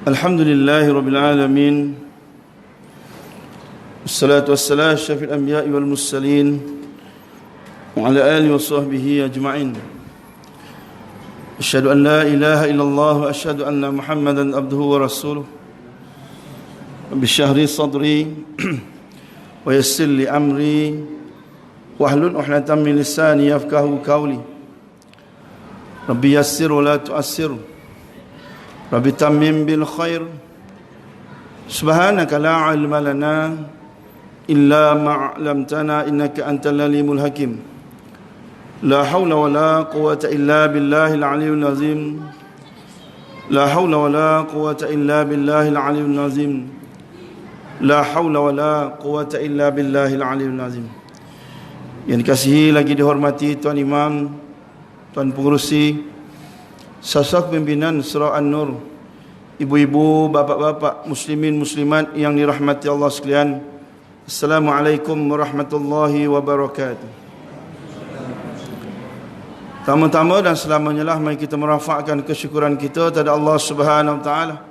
Alhamdulillahi Rabbil Alamin. Wassalatu wassalamu ala asyrafil anbiya'i wal mursalin wa ala alihi wa sahbihi ajma'in. Asyhadu an la ilaha illallah wa asyhadu anna Muhammadan abduhu wa rasuluh. Rabbi shrah li sadri wa yassir li amri wahlul 'uqdatam min lisani yafqahu qawli. Rabbi yassir wa la tu'assir. Rabbi tammim bil khair. Subhanaka la ilma lana illa ma 'allamtana innaka antal alimul hakim. La haula wa la quwwata illa billahil aliyyil azim. La haula wa la quwwata illa billahil aliyyil azim. La haula wa la quwwata illa billahil aliyyil azim. Yang dikasihi lagi dihormati Tuan Imam, Tuan Pengerusi, sosok pimpinan Surah An-Nur, ibu-ibu, bapak-bapak, muslimin, muslimat yang dirahmati Allah sekalian. Assalamualaikum warahmatullahi wabarakatuh. Tama-tama dan selamanya lah mari kita merafakkan kesyukuran kita kepada Allah Subhanahu wa taala.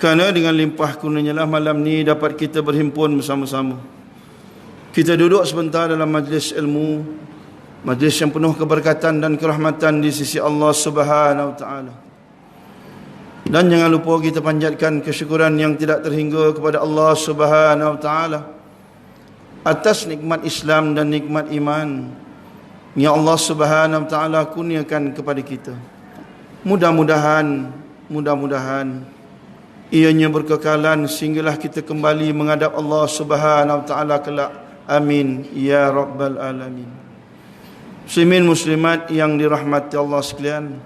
Kerana dengan limpah kurnianya lah malam ni dapat kita berhimpun bersama-sama. Kita duduk sebentar dalam majlis ilmu, majlis yang penuh keberkatan dan kerahmatan di sisi Allah Subhanahu wa taala. Dan jangan lupa kita panjatkan kesyukuran yang tidak terhingga kepada Allah Subhanahu wa taala atas nikmat Islam dan nikmat iman yang Allah Subhanahu wa taala kurniakan kepada kita. Mudah-mudahan ianya berkekalan sehinggalah kita kembali menghadap Allah Subhanahu wa taala kelak. Amin ya rabbal alamin. Muslimin muslimat yang dirahmati Allah sekalian,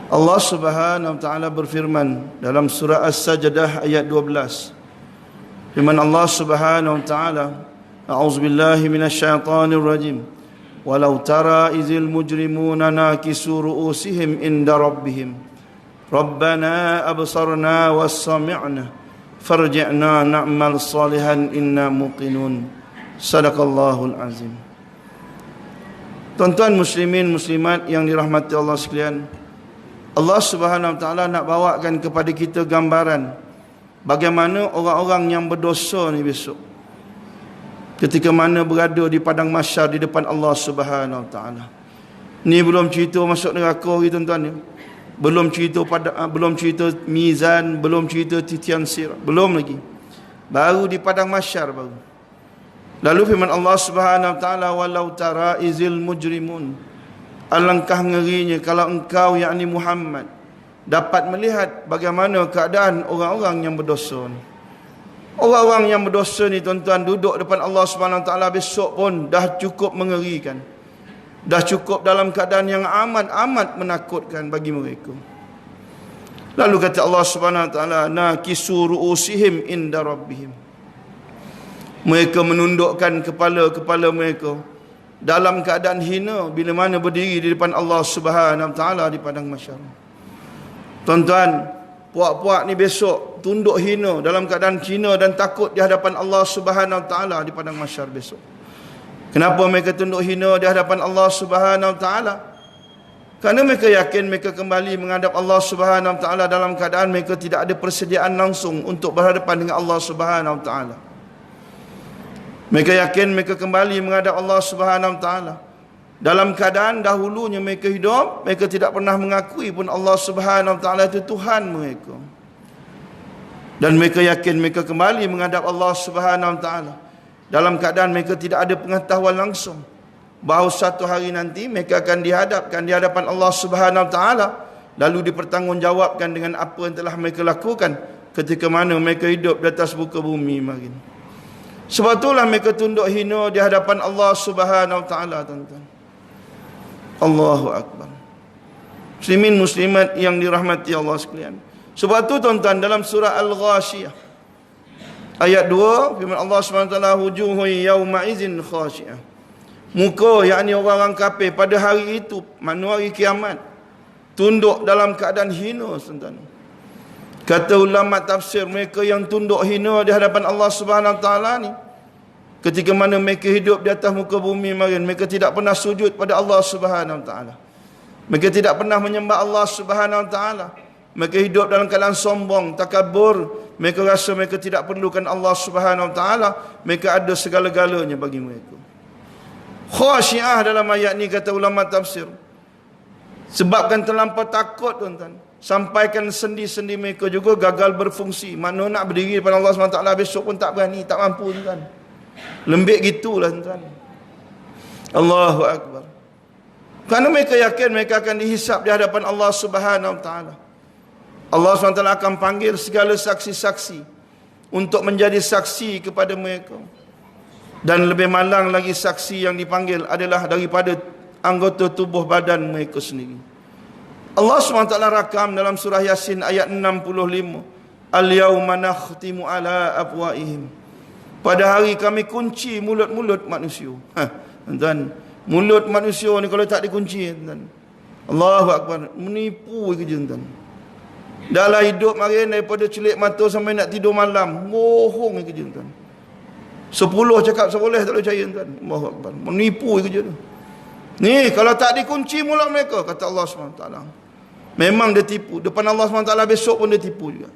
Allah Subhanahu wa taala berfirman dalam surah As-Sajdah ayat 12. Firman Allah Subhanahu wa taala, a'udzubillahi minasyaitonir rajim. Walau tara izil mujrimuna nakisu ru'usihim inda rabbihim. Rabbana absarna was-sami'na farji'na na'mal salihan inna muqinun. Sadaqallahul azim. Tuan-tuan muslimin muslimat yang dirahmati Allah sekalian, Allah Subhanahu wa taala nak bawakan kepada kita gambaran bagaimana orang-orang yang berdosa ni besok ketika mana berada di padang mahsyar di depan Allah Subhanahu wa taala. Ni belum cerita masuk neraka lagi tuan-tuan ya. Belum cerita mizan, belum cerita titian sirat, belum lagi. Baru di padang mahsyar baru. Lalu firman Allah Subhanahu wa taala, walau tara izil mujrimun. Alangkah ngerinya kalau engkau yakni Muhammad dapat melihat bagaimana keadaan orang-orang yang berdosa ni. Orang-orang yang berdosa ni tuan-tuan duduk depan Allah Subhanahu wa taala besok pun dah cukup mengerikan. Dah cukup dalam keadaan yang amat menakutkan bagi mereka. Lalu kata Allah Subhanahu wa taala, nakisu ru'usihim inda rabbihim. Mereka menundukkan kepala-kepala mereka dalam keadaan hina bila mana berdiri di depan Allah Subhanahu wa taala di padang mahsyar. Tuan-tuan, puak-puak ni besok tunduk hina dalam keadaan hina dan takut di hadapan Allah Subhanahu wa taala di padang mahsyar besok. Kenapa mereka tunduk hina di hadapan Allah Subhanahu wa taala? Kerana mereka yakin mereka kembali menghadap Allah Subhanahu wa taala dalam keadaan mereka tidak ada persediaan langsung untuk berhadapan dengan Allah Subhanahu wa taala. Mereka yakin mereka kembali menghadap Allah Subhanahu wa taala dalam keadaan dahulunya mereka hidup, mereka tidak pernah mengakui pun Allah Subhanahu wa taala itu Tuhan mereka. Dan mereka yakin mereka kembali menghadap Allah Subhanahu wa taala dalam keadaan mereka tidak ada pengetahuan langsung bahawa satu hari nanti mereka akan dihadapkan di hadapan Allah Subhanahu wa taala lalu dipertanggungjawabkan dengan apa yang telah mereka lakukan ketika mana mereka hidup di atas muka bumi mari. Sebab itulah mereka tunduk hina di hadapan Allah Subhanahu wa taala tuan-tuan. Allahu akbar. Muslimin muslimat yang dirahmati Allah sekalian. Sebab itu tuan-tuan dalam surah Al-Ghashiyah ayat 2 firman Allah SWT, wujuhun yawma izin khasyiah. Muka yakni orang-orang kafir pada hari itu, mana hari kiamat, tunduk dalam keadaan hina tuan-tuan. Kata ulama tafsir, mereka yang tunduk hina di hadapan Allah Subhanahu wa taala ni ketika mana mereka hidup di atas muka bumi marin, mereka tidak pernah sujud pada Allah Subhanahu wa taala. Mereka tidak pernah menyembah Allah Subhanahu wa taala. Mereka hidup dalam keadaan sombong, takabur. Mereka rasa mereka tidak perlukan Allah Subhanahu Wa Taala. Mereka ada segala-galanya bagi mereka. Khasyiah dalam ayat ni kata ulama tafsir. Sebabkan terlampau takut tuan-tuan. Sampaikan sendi-sendi mereka juga gagal berfungsi. Mana nak berdiri depan Allah SWT besok pun tak berani, tak mampu tuan. Lembik gitulah tuan. Allahu Akbar. Kerana mereka yakin mereka akan dihisap di hadapan Allah Subhanahu Wa Taala. Allah SWT akan panggil segala saksi-saksi untuk menjadi saksi kepada mereka. Dan lebih malang lagi saksi yang dipanggil adalah daripada anggota tubuh badan mereka sendiri. Allah SWT rakam dalam surah Yasin ayat 65. Al-yawma nakhtimu ala afwaihim. Pada hari kami kunci mulut-mulut manusia. Tuan, mulut manusia ni kalau tak dikunci, tuan. Allahu Akbar, menipu kerja tuan. Dalam hidup hari daripada celik mata sampai nak tidur malam, bohong kerja tuan. 10 cakap seboleh tak boleh percaya tuan. Allahu Akbar, menipu kerja tu. Ni kalau tak dikunci mulut mereka, kata Allah SWT, memang dia tipu. Depan Allah SWT besok pun dia tipu juga.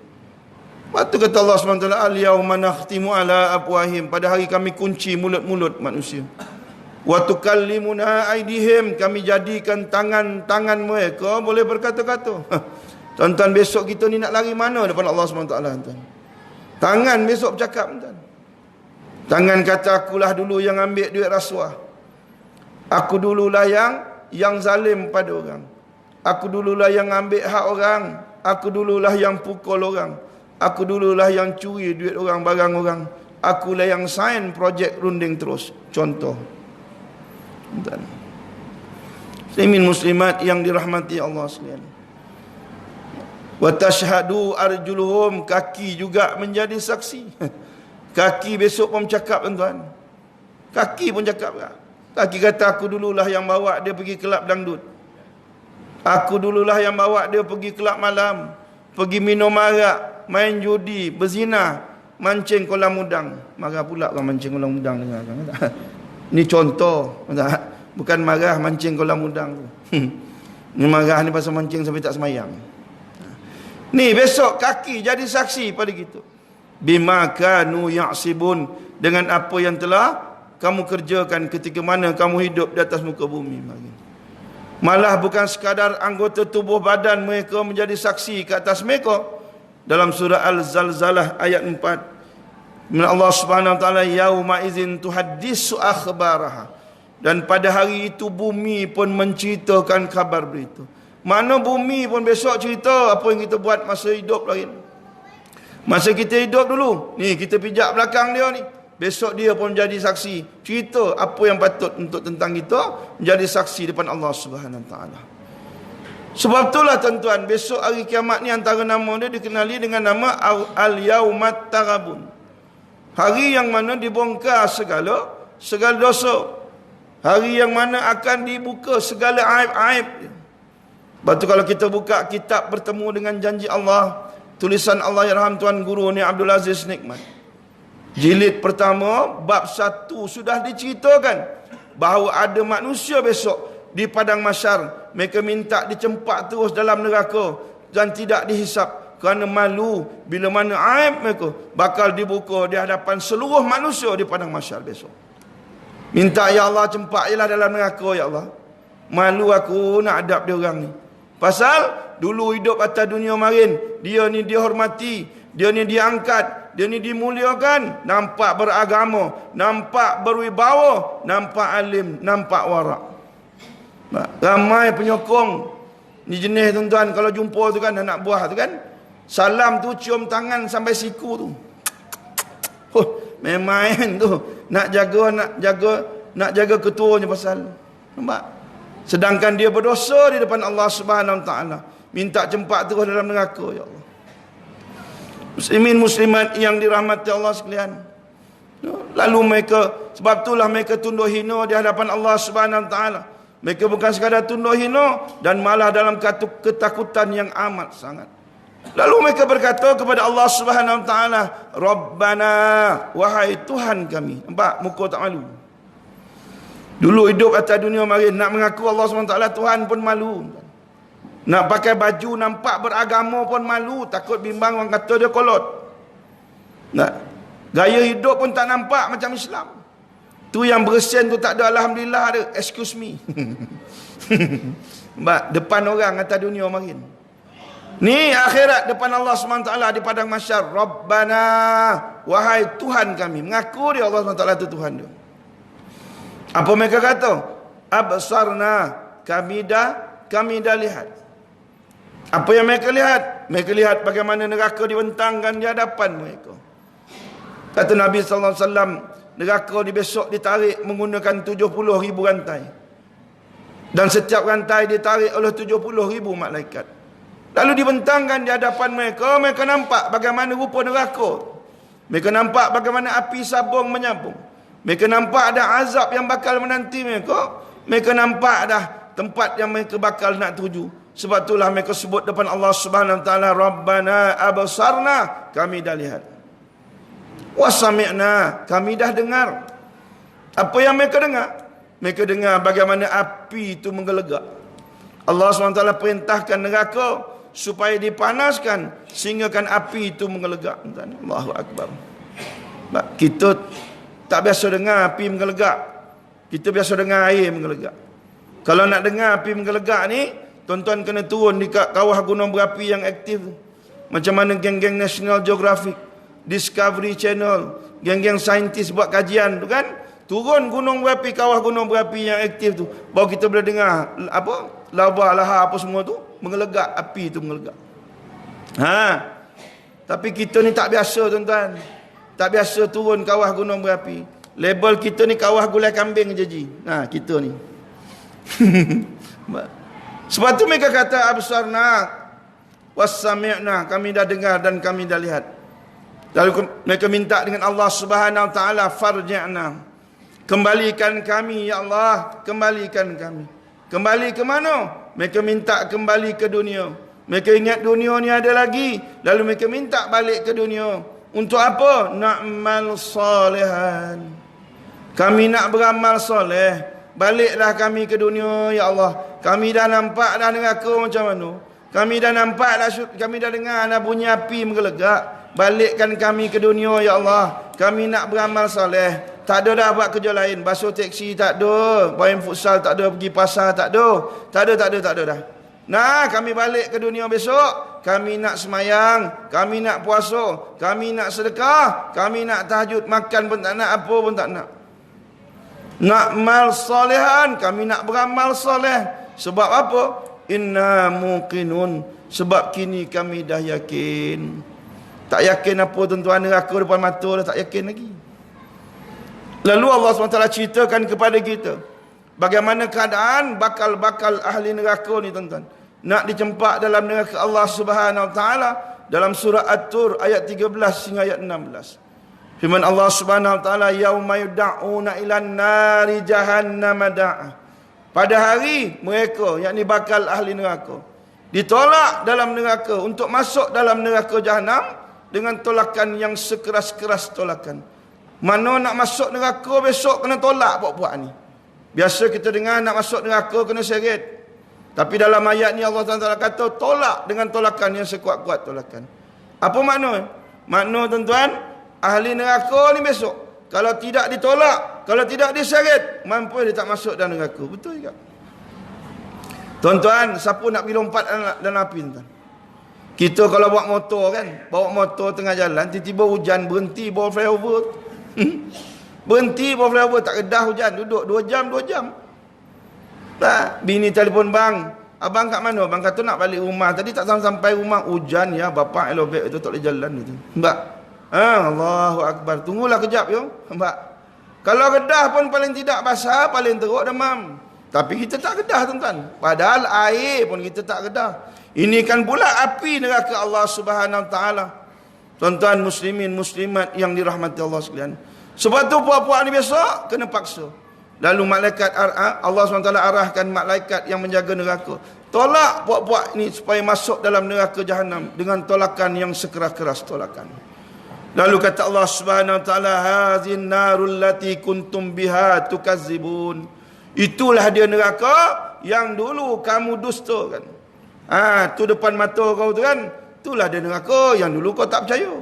Lepas tu kata Allah SWT, al-yawma nakhtimu ala afwahim. Pada hari kami kunci mulut-mulut manusia. Wa tukallimuna aydihim. Kami jadikan tangan-tangan mereka boleh berkata-kata. Tuan-tuan, besok kita ni nak lari mana depan Allah SWT, tuan? Tangan besok bercakap, tuan. Tangan kata, akulah dulu yang ambil duit rasuah. Aku dululah yang zalim pada orang. Aku dululah yang ambil hak orang. Aku dululah yang pukul orang. Aku dululah yang curi duit orang, barang orang. Akulah yang sign projek runding terus. Contoh. Muslimin muslimat yang dirahmati Allah sekalian. Wa tashhadu arjuluhum. Kaki juga menjadi saksi. Kaki besok pun cakap, tuan-tuan. Kaki pun cakap. Kaki kata, aku dululah yang bawa dia pergi kelab dangdut. Aku dululah yang bawa dia pergi kelab malam, pergi minum arak, main judi, berzina, mancing kolam udang. Marah pula orang mancing kolam udang dengar kan? Ni contoh, bukan marah mancing kolam udang. Ni marah ni pasal mancing sampai tak semayang. Ni besok kaki jadi saksi pada kita. Bima kanu ya'sibun, dengan apa yang telah kamu kerjakan ketika mana kamu hidup di atas muka bumi. Malah bukan sekadar anggota tubuh badan mereka menjadi saksi ke atas mereka. Dalam surah Al-Zalzalah ayat 4, Allah Subhanahu Wa Taala, yauma idzin tuhaddisu akhbaraha. Dan pada hari itu bumi pun menceritakan kabar berita. Mana bumi pun besok cerita apa yang kita buat masa hidup lain. Masa kita hidup dulu, ni kita pijak belakang dia ni. Besok dia pun jadi saksi. Cerita apa yang patut untuk tentang kita, menjadi saksi depan Allah Subhanahu Wa Taala. Sebab itulah tuan-tuan, besok hari kiamat ni antara nama dia dikenali dengan nama Al-Yawmat Tarabun. Hari yang mana dibongkar segala dosa. Hari yang mana akan dibuka segala aib-aib. Lepas tu kalau kita buka kitab bertemu dengan janji Allah, tulisan Allah Yarham Tuan Guru ni Abdul Aziz Nikmat, jilid pertama bab 1 sudah diceritakan bahawa ada manusia besok di padang mahsyar, mereka minta dicempak terus dalam neraka dan tidak dihisap kerana malu bila mana aib mereka bakal dibuka di hadapan seluruh manusia di padang mahsyar besok. Minta, ya Allah, cempak jelah dalam neraka, ya Allah. Malu aku nak adab dia orang ni. Pasal dulu hidup atas dunia marin, dia ni dihormati, dia ni diangkat, dia ni dimuliakan, nampak beragama, nampak berwibawa, nampak alim, nampak warak. Ramai penyokong ni jenis tuan-tuan, kalau jumpa tu kan anak buah tu kan, salam tu cium tangan sampai siku tu. Memang tu nak jaga ketuanya pasal. Nampak? Sedangkan dia berdosa di depan Allah Subhanahu Wa Taala, minta cempak terus dalam neraka, ya Allah. Muslimin muslimat yang dirahmati Allah sekalian. Lalu mereka, sebab itulah mereka tunduk hina di hadapan Allah Subhanahu Wa Taala. Mereka bukan sekadar tunduk hina dan malah dalam ketakutan yang amat sangat. Lalu mereka berkata kepada Allah Subhanahu Wa Taala, Rabbana, wahai Tuhan kami. Nampak muka tak malu. Dulu hidup atas dunia marin, nak mengaku Allah SWT Tuhan pun malu. Nak pakai baju nampak beragama pun malu, takut bimbang orang kata dia kolot. Nak gaya hidup pun tak nampak macam Islam. Tu yang bersen tu tak ada alhamdulillah ada. Excuse me. Depan orang atas dunia makin. Ni akhirat depan Allah SWT di padang mahsyar. Rabbana, wahai Tuhan kami. Mengaku dia Allah SWT itu Tuhan dia. Apa mereka kata? Absarna, kami dah lihat. Apa yang mereka lihat? Mereka lihat bagaimana neraka dibentangkan di hadapan mereka. Kata Nabi SAW, neraka di besok ditarik menggunakan 70,000 rantai. Dan setiap rantai ditarik oleh 70,000 malaikat. Lalu dibentangkan di hadapan mereka. Mereka nampak bagaimana rupa neraka. Mereka nampak bagaimana api sabung menyambung. Mereka nampak ada azab yang bakal menanti mereka. Mereka nampak dah tempat yang mereka bakal nak tuju. Sebab itulah mereka sebut depan Allah Subhanahu Wa Taala, Rabbana absarna, kami dah lihat. Wasami'na, kami dah dengar. Apa yang mereka dengar? Mereka dengar bagaimana api itu menggelegak. Allah SWT perintahkan neraka supaya dipanaskan sehingga kan api itu menggelegak. Allahu Akbar. Kita tak biasa dengar api menggelegak. Kita biasa dengar air menggelegak. Kalau nak dengar api menggelegak ni, tuan-tuan kena turun di kawah gunung berapi yang aktif. Macam mana geng-geng National Geographic, Discovery Channel, geng-geng saintis buat kajian tu kan. Turun gunung berapi, kawah gunung berapi yang aktif tu. Baru kita boleh dengar apa? Lava, lahar apa semua tu menggelegak, api tu menggelegak. Tapi kita ni tak biasa tuan-tuan. Tak biasa turun kawah gunung berapi. Label kita ni kawah gulai kambing je ji. Kita ni. Sebab tu mereka kata absarna wasami'na, kami dah dengar dan kami dah lihat. Lalu mereka minta dengan Allah Subhanahu Wa Taala, farji'na, kembalikan kami ya Allah, kembalikan kami. Kembali ke mana? Mereka minta kembali ke dunia. Mereka ingat dunia ni ada lagi. Lalu mereka minta balik ke dunia. Untuk apa? Na'mal salihan. Kami nak beramal soleh. Baliklah kami ke dunia ya Allah. Kami dah nampak dah neraka macam mana. Kami dah nampak dah, kami dah dengar dah bunyi api menggelegak. Balikkan kami ke dunia ya Allah. Kami nak beramal soleh. Tak ada dah buat kerja lain. Basuh teksi tak ada. Main futsal tak ada. Pergi pasar tak ada. Tak ada dah. Nah, kami balik ke dunia besok. Kami nak semayang. Kami nak puasa. Kami nak sedekah. Kami nak tahajud. Makan pun tak nak. Apa pun tak nak. Na'mal salihan. Kami nak beramal soleh. Sebab apa? Inna muqinun. Sebab kini kami dah yakin. Tak yakin apa tuan-tuan, neraka depan mata dah tak yakin lagi. Lalu Allah SWT ceritakan kepada kita bagaimana keadaan bakal-bakal ahli neraka ni tuan-tuan. Nak dicempak dalam neraka Allah Subhanahu Wa Taala dalam surah At-Tur ayat 13 hingga ayat 16. Firman Allah Subhanahu Wa Taala, yauma yud'auna ilan nari jahannam da'a. Pada hari mereka, yakni bakal ahli neraka, ditolak dalam neraka untuk masuk dalam neraka jahanam dengan tolakan yang sekeras-keras tolakan. Mana nak masuk neraka besok kena tolak buat-buat ni. Biasa kita dengar nak masuk neraka kena seret. Tapi dalam ayat ni Allah SWT kata tolak dengan tolakan yang sekuat-kuat tolakan. Apa makna? Makna tuan-tuan, ahli neraka ni besok kalau tidak ditolak, kalau tidak diseret, mampu dia tak masuk dalam neraka. Betul juga. Tuan-tuan, siapa nak pergi lompat dalam api tuan? Kita kalau bawa motor kan, bawa motor tengah jalan, tiba-tiba hujan, berhenti bawah flyover. Berhenti bawah flyover, tak kedah hujan, duduk 2 jam. Nah, bini telefon, bang, abang kat mana? Abang kata nak balik rumah. Tadi tak sampai rumah, hujan ya, bapak elobek itu tak boleh jalan itu. Mbak, Allahu Akbar, tunggulah kejap yo, mbak. Kalau kedah pun paling tidak basah, paling teruk demam. Tapi kita tak kedah tuan-tuan. Padahal air pun kita tak kedah. Ini kan pula api neraka Allah Subhanahu Wa Taala. Tuan-tuan muslimin muslimat yang dirahmati Allah sekalian. Sebab tu puak-puak ni besok kena paksa. Lalu malaikat Allah SWT arahkan malaikat yang menjaga neraka. Tolak puak-puak ni supaya masuk dalam neraka jahanam dengan tolakan yang sekeras-keras tolakan. Lalu kata Allah Subhanahu Wa Taala, hazin narul lati kuntum biha tukazzibun. Itulah dia neraka yang dulu kamu dustakan. Tu depan mata kau tu kan, itulah dia neraka yang dulu kau tak percaya.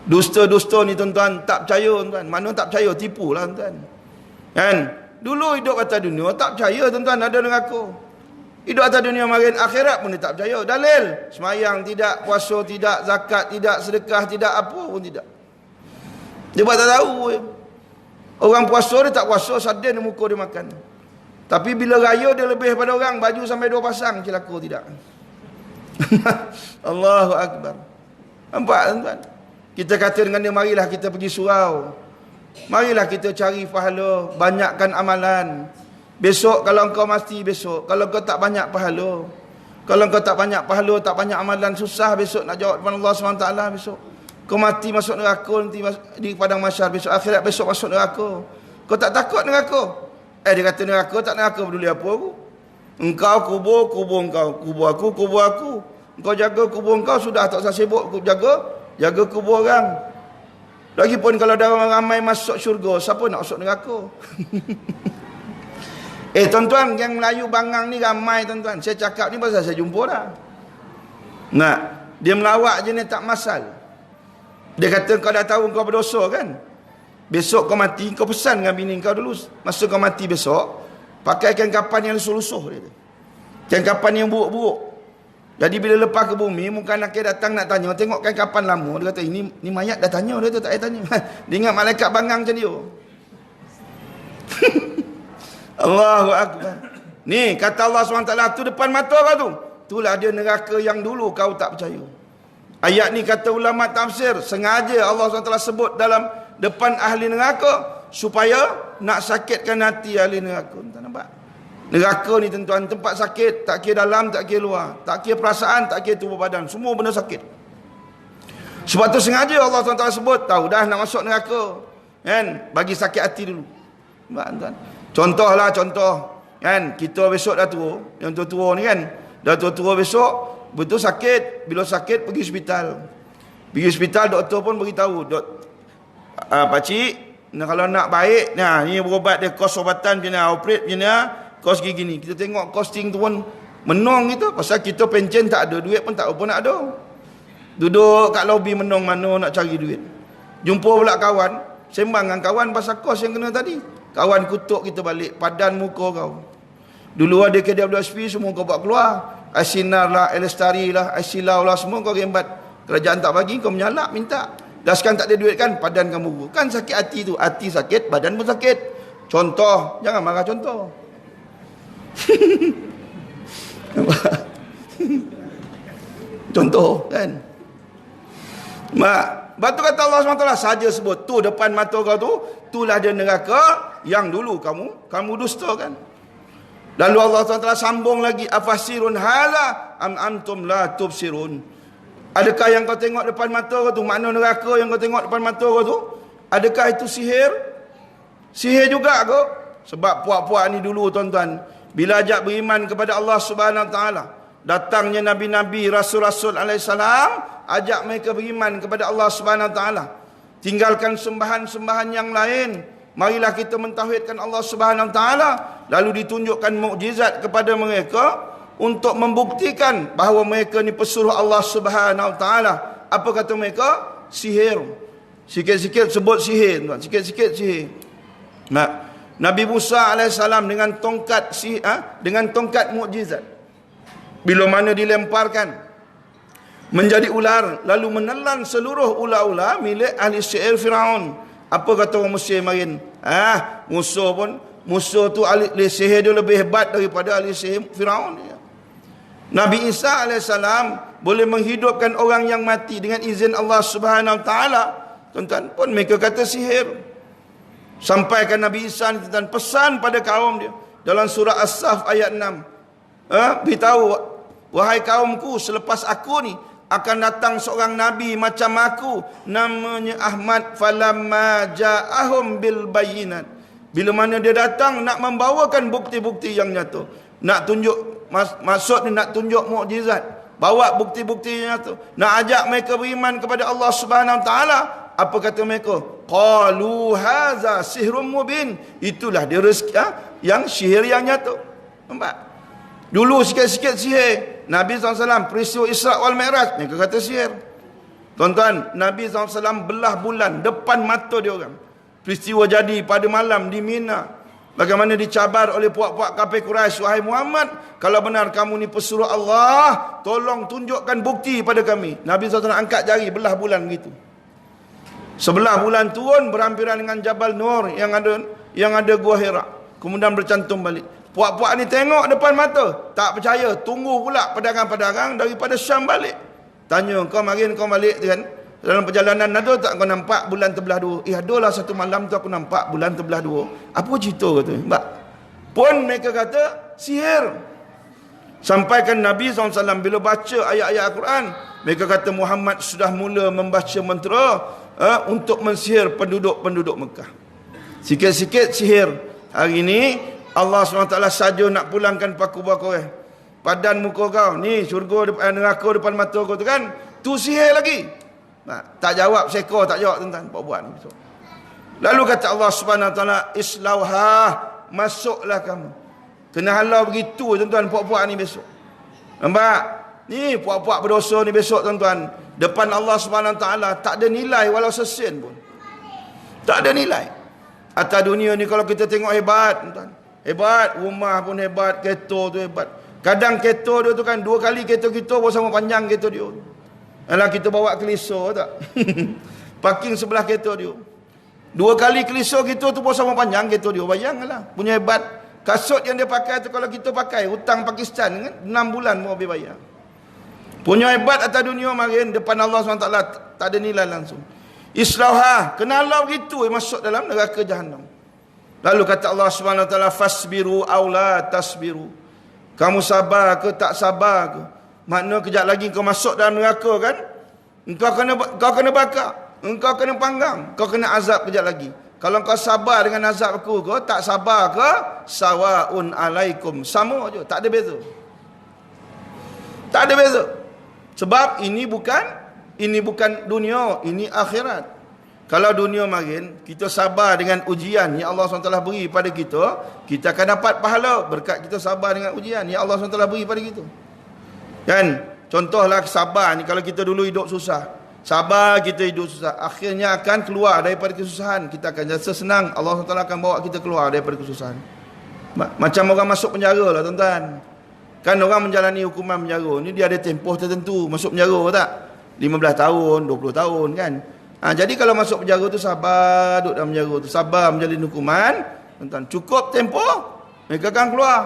Dusta-dusta ni tuan-tuan, tak percaya tuan-tuan. Mana tak percaya, tipulah tuan-tuan. Kan? Dulu hidup atas dunia tak percaya tuan-tuan ada neraka. Hidup atas dunia marin akhirat pun dia tak percaya. Dalil, semayang tidak, puasa tidak, zakat tidak, sedekah tidak, apa pun tidak. Dia buat tak tahu. Orang puasa dia tak puasa, sadin muka dia makan. Tapi bila raya dia lebih pada orang, baju sampai 2 pasang, celaka tidak. Allahu Akbar. Nampak tuan-tuan? Kita kata dengan dia, marilah kita pergi surau. Marilah kita cari pahala, banyakkan amalan. Besok kalau engkau mati besok, kalau kau tak banyak pahala, kalau kau tak banyak pahala, tak banyak amalan, susah besok nak jawab depan Allah SWT besok. Kau mati masuk neraka nanti di padang mahsyar besok, akhirat besok masuk neraka. Kau tak takut neraka? Dia kata neraka tak neraka peduli apa aku. Engkau kubur engkau, kubur aku. Engkau jaga kubur engkau, sudah tak usah sibuk jaga kubur orang. Lagipun kalau ada orang ramai masuk syurga, siapa nak masuk neraka? Tuan-tuan, yang Melayu Bangang ni ramai tuan-tuan. Saya cakap ni pasal saya jumpa dah. Nah, dia melawak je ni tak masal. Dia kata kau dah tahu kau berdosa kan? Besok kau mati, kau pesan dengan bini kau dulu. Masa kau mati besok, pakai kain kapan yang lusuh-lusuh dia. Kain kapan yang buruk-buruk. Jadi bila lepas ke bumi, muka anak datang nak tanya, tengok kain kapan lama. Dia kata, ini mayat dah tanya. Dia tak payah tanya. Dia ingat malaikat Bangang macam dia. Allahu Akbar. Ni kata Allah SWT, tu depan mata kau tu. Itulah dia neraka yang dulu kau tak percaya. Ayat ni kata ulama tafsir, sengaja Allah SWT sebut dalam depan ahli neraka supaya nak sakitkan hati ahli neraka. Tuan nampak? Neraka ni tuan-tuan tempat sakit, tak kira dalam, tak kira luar, tak kira perasaan, tak kira tubuh badan, semua benda sakit. Sebab tu sengaja Allah SWT sebut, tahu dah nak masuk neraka, kan? Bagi sakit hati dulu. Nampak tuan? Contoh kan, kita besok dah tua, yang tua-tua ni kan, dah tua-tua besok, betul sakit, bila sakit pergi hospital, doktor pun beritahu, pakcik, kalau nak baik, ni berobat dia, kos obatan macam mana, operate macam mana, kos gini. Kita tengok costing tu pun menong gitu, pasal kita pencen tak ada, duit pun tak apa nak ada. Duduk kat lobi menong mana nak cari duit. Jumpa pula kawan, sembang dengan kawan pasal kos yang kena tadi. Kawan kutuk kita balik, padan muka kau. Dulu ada KWSP, semua kau buat keluar. Asinar lah, Elestari lah, Asilau lah, semua kau rembat. Kerajaan tak bagi, kau menyalak, minta. Dah sekarang tak ada duit kan, padan kamu. Kan sakit hati tu, hati sakit, badan pun sakit. Contoh, jangan marah contoh. Contoh kan. Batu kata Allah SWT saja sebut tu depan mata kau tu, itulah dia neraka yang dulu kamu dusta kan. Lalu Allah SWT sambung lagi, afasirun hala am antum la tubsirun. Adakah yang kau tengok depan mata kau tu, makna neraka yang kau tengok depan mata kau tu, adakah itu sihir? Sihir juga kau. Sebab puak-puak ni dulu tuan-tuan, bila ajak beriman kepada Allah Subhanahu Wa Taala, datangnya nabi-nabi, rasul-rasul alaihissalam, ajak mereka beriman kepada Allah Subhanahu Wa Taala. Tinggalkan sembahan-sembahan yang lain. Marilah kita mentauhidkan Allah Subhanahu Wa Taala. Lalu ditunjukkan mukjizat kepada mereka untuk membuktikan bahawa mereka ni pesuruh Allah Subhanahu Wa Taala. Apa kata mereka? Sihir. Sikit-sikit sebut sihir, tuan. Sikit-sikit sihir. Nabi Musa alaihissalam dengan tongkat mukjizat, bila mana dilemparkan menjadi ular, lalu menelan seluruh ular-ular milik ahli sihir Firaun. Apa kata orang Mesir marin? Musuh tu ahli sihir dia lebih hebat daripada ahli sihir Firaun. Nabi Isa alaihissalam boleh menghidupkan orang yang mati dengan izin Allah Subhanahu Wa Taala. Tuan-tuan, pun mereka kata sihir. Sampaikan Nabi Isa ni tentang pesan pada kaum dia dalam surah As-Saf ayat 6. Beritahu, wahai kaumku, selepas aku ni akan datang seorang nabi macam aku, namanya Ahmad. Falamma ja'ahum bil bayyinat, bila mana dia datang nak membawakan bukti-bukti yang nyata, nak tunjuk, maksud ni nak tunjuk mukjizat, bawa bukti-bukti yang nyata, nak ajak mereka beriman kepada Allah Subhanahu Wa Taala. Apa kata mereka? Qalu haza sihrun mubin. Itulah dia rezeki yang sihir yang nyata. Nampak? Dulu sikit-sikit sihir. Nabi SAW peristiwa Isra' wal Mi'raj, mereka kata sihir. Tuan-tuan, Nabi SAW belah bulan depan mata dia orang. Peristiwa jadi pada malam di Mina. Bagaimana dicabar oleh puak-puak kafir Quraisy, wahai Muhammad, kalau benar kamu ni pesuruh Allah, tolong tunjukkan bukti pada kami. Nabi SAW angkat jari belah bulan gitu. Sebelah bulan turun berhampiran dengan Jabal Nur yang ada Gua Hira. Kemudian bercantum balik. Puak-puak ni tengok depan mata, tak percaya, tunggu pula pedagang-pedagang daripada Syam balik. Tanya, kau balik kan? Dalam perjalanan ada tak kau nampak bulan terbelah dua? Adalah satu malam tu aku nampak bulan terbelah dua. Apa cerita kata? Mbak. Pun mereka kata sihir. Sampaikan Nabi SAW bila baca ayat-ayat Al-Quran, mereka kata Muhammad sudah mula membaca mantra untuk mensihir penduduk-penduduk Mekah. Sikit-sikit sihir. Hari ini Allah SWT saja nak pulangkan paku bakar. Padan muka kau ni, syurga depan, neraka depan mata kau tu kan, tu sihir lagi. Tak jawab seko, tak jawab tuan-tuan, buat ni besok. Lalu kata Allah Subhanahu Wa Taala, islauha, masuklah kamu. Kena halau begitu tuan-tuan puak-puak ni besok. Nampak? Ni puak-puak berdosa ni besok tuan-tuan, depan Allah Subhanahu Wa Taala tak ada nilai walau sesen pun. Tak ada nilai. Atas dunia ni kalau kita tengok hebat tuan-tuan. Hebat, rumah pun hebat, kereta tu hebat. Kadang kereta dia tu kan 2 kali kereta kita pun sama panjang kereta dia. Alah kita bawa kelisa tak? Parking sebelah kereta dia. 2 kali kelisa kita tu pun sama panjang kereta dia. Bayanglah. Punya hebat. Kasut yang dia pakai tu kalau kita pakai, hutang Pakistan kan, 6 bulan mau habis bayar. Punya hebat atas dunia marin, depan Allah SWT tak ada nilai langsung. Islauha, kena Allah begitu masuk dalam neraka Jahannam. Lalu kata Allah SWT, fasbiru aw la tasbiru. Kamu sabar ke tak sabar ke? Makna kejap lagi kau masuk dalam neraka kan? Kau kena bakar, engkau kena panggang, kau kena azab kejap lagi. Kalau kau sabar dengan azab aku, kau tak sabar ke, sawaun alaikum, sama je, tak ada beza. Tak ada beza. Sebab ini bukan dunia, ini akhirat. Kalau dunia marin, kita sabar dengan ujian yang Allah SWT beri pada kita, kita akan dapat pahala berkat kita sabar dengan ujian yang Allah SWT beri pada kita. Kan? Contohlah sabar ni, kalau kita dulu hidup susah, sabar kita hidup susah, akhirnya akan keluar daripada kesusahan. Kita akan rasa senang, Allah SWT akan bawa kita keluar daripada kesusahan. Macam orang masuk penjara lah tuan-tuan. Kan orang menjalani hukuman penjara ni, dia ada tempoh tertentu masuk penjara tak? 15 tahun, 20 tahun kan. Jadi kalau masuk penjara tu sabar, duduk dalam penjara tu, sabar menjalani hukuman, tuan-tuan, cukup tempoh, mereka akan keluar.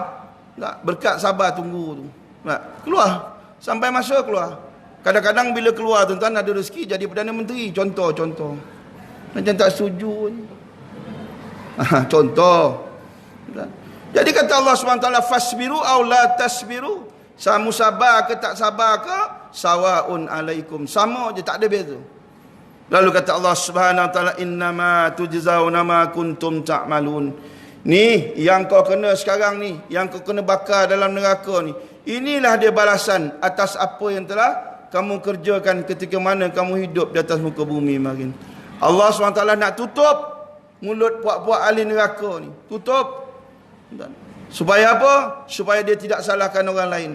Tak? Berkat sabar tunggu tu. Tak? Keluar. Sampai masa keluar. Kadang-kadang bila keluar tuan-tuan ada rezeki jadi Perdana Menteri. Contoh. Macam tak setuju. Contoh. Jadi kata Allah SWT, fasbiru aw la tasbiru. Kamu sabar ke tak sabar ke, sawaun alaikum. Sama je, tak ada beza. Lalu kata Allah Subhanahu Wa Taala, innama tujzauna ma kuntum ta'malun. Ni yang kau kena sekarang ni, yang kau kena bakar dalam neraka ni. Inilah dia balasan atas apa yang telah kamu kerjakan ketika mana kamu hidup di atas muka bumi marin. Allah SWT nak tutup mulut puak-puak ahli neraka ni. Tutup. Supaya apa? Supaya dia tidak salahkan orang lain.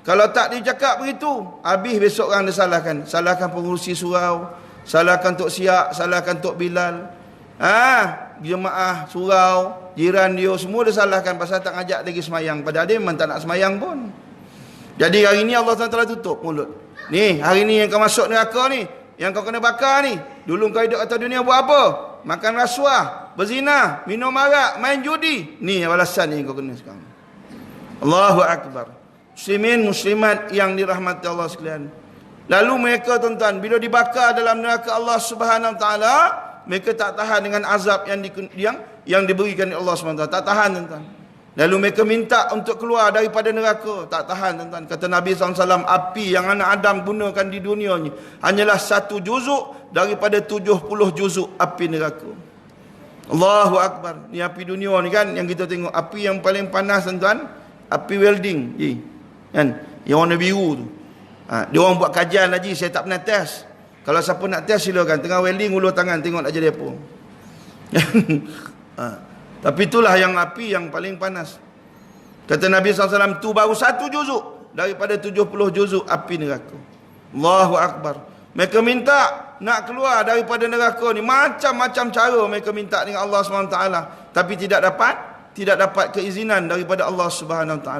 Kalau tak dia cakap begitu, habis besok orang dia salahkan. Salahkan pengurusi surau, salahkan Tok Siak, salahkan Tok Bilal. Jemaah surau, jiran dia, semua dia salahkan pasal tak ngajak lagi semayang. Padahal dia memang tak nak semayang pun. Jadi hari ni Allah SWT tutup mulut. Ni, hari ni yang kau masuk neraka ni, yang kau kena bakar ni. Dulu kau hidup atas dunia buat apa? Makan rasuah, berzina, minum arak, main judi. Ni balasan yang kau kena sekarang. Allahu Akbar. Muslimin, muslimat yang dirahmati Allah sekalian. Lalu mereka tuan-tuan, bila dibakar dalam neraka Allah Subhanahu Wa Taala, mereka tak tahan dengan azab yang diberikan oleh Allah SWT. Tak tahan tuan-tuan. Lalu mereka minta untuk keluar daripada neraka. Tak tahan tuan-tuan. Kata Nabi SAW, api yang anak Adam gunakan di dunia ni hanyalah 1 juzuk daripada 70 juzuk api neraka. Allahu Akbar. Ni api dunia ni kan, yang kita tengok. Api yang paling panas tuan-tuan, api welding. Kan? Yang warna biru tu. Dia orang buat kajian lagi, saya tak pernah test. Kalau siapa nak test silakan. Tengah welding, ulur tangan, tengok nak jadi apa. Tapi itulah yang api yang paling panas. Kata Nabi SAW, tu baru 1 juzuk daripada 70 juzuk api neraka. Allahu Akbar. Mereka minta nak keluar daripada neraka ni, macam-macam cara mereka minta dengan Allah SWT, tapi tidak dapat keizinan daripada Allah SWT.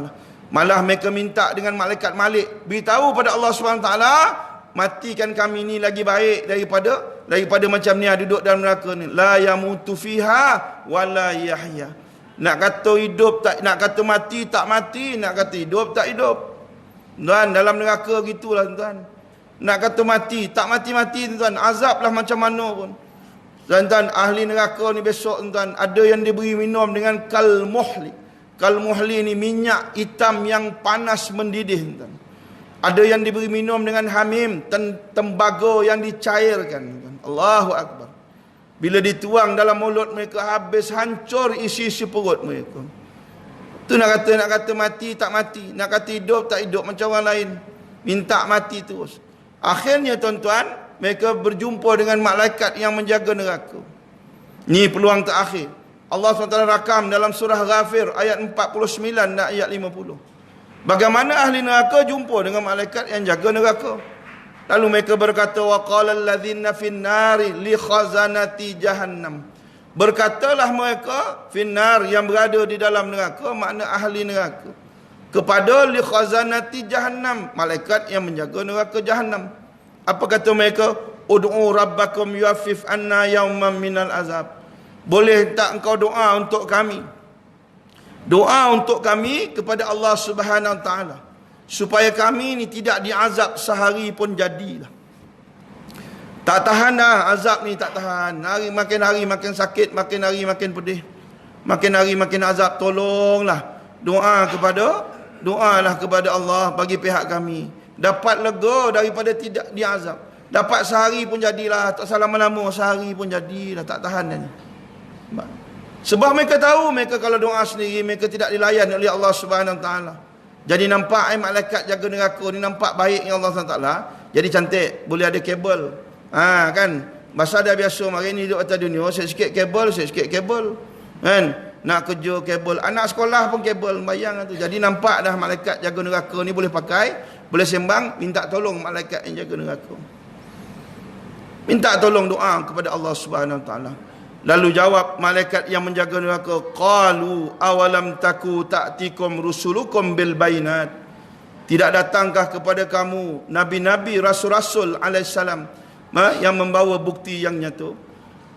Malah mereka minta dengan malaikat Malik, beritahu pada Allah SWT, matikan kami ni lagi baik daripada macam ni duduk dalam neraka ni. La yamutu fiha wala yahya. Nak kata hidup tak, nak kata mati tak mati, nak kata hidup tak hidup. Tuan, dalam neraka gitulah tuan. Nak kata mati tak mati tuan, azablah macam mana pun. Tuan-tuan, ahli neraka ni besok tuan, ada yang diberi minum dengan kalmuhli. Kalmuhli ni minyak hitam yang panas mendidih tuan. Ada yang diberi minum dengan hamim, tembaga yang dicairkan tuan. Allahu Akbar. Bila dituang dalam mulut mereka, habis hancur isi-isi perut mereka. Tu nak kata mati tak mati, nak kata hidup tak hidup macam orang lain, minta mati terus. Akhirnya tuan-tuan, mereka berjumpa dengan malaikat yang menjaga neraka. Ni peluang terakhir. Allah SWT rakam dalam surah Ghafir ayat 49 dan ayat 50. Bagaimana ahli neraka jumpa dengan malaikat yang jaga neraka. Lalu mereka berkata, wa qala allazina fin nari li khazanati jahannam. Berkatalah mereka finnar, yang berada di dalam neraka, makna ahli neraka, kepada li khazanati jahannam, malaikat yang menjaga neraka jahannam. Apa kata mereka? Ud'u rabbakum yuaffif anna yawman minal azab. Boleh tak engkau doa untuk kami? Doa untuk kami kepada Allah Subhanahu Wa Taala, supaya kami ni tidak diazab sehari pun jadilah. Tak tahan dah azab ni, tak tahan. Hari makin sakit, makin hari makin pedih. Makin hari makin azab. Tolonglah. Doalah kepada Allah bagi pihak kami. Dapat lega daripada tidak diazab. Dapat sehari pun jadilah. Tak salah lama sehari pun jadilah. Tak tahan dah ni. Sebab mereka tahu, mereka kalau doa sendiri, mereka tidak dilayan oleh Allah Subhanahu Wa Taala. Jadi nampak malaikat jaga neraka ni nampak baik dengan Allah SWT. Jadi cantik, boleh ada kabel. Kan, masa dah biasa mari ni duduk atas dunia, sikit kabel. Kan, nak kerja kabel, anak sekolah pun kabel, bayang tu. Jadi nampak dah malaikat jaga neraka ni boleh pakai, boleh sembang, minta tolong malaikat yang jaga neraka. Minta tolong doa kepada Allah Subhanahu Wa Taala. Lalu jawab malaikat yang menjaga neraka, qalu awalam taku ta'tikum rusulukum bil bayinat. Tidak datangkah kepada kamu nabi-nabi, rasul-rasul alaihissalam, yang membawa bukti yang nyata?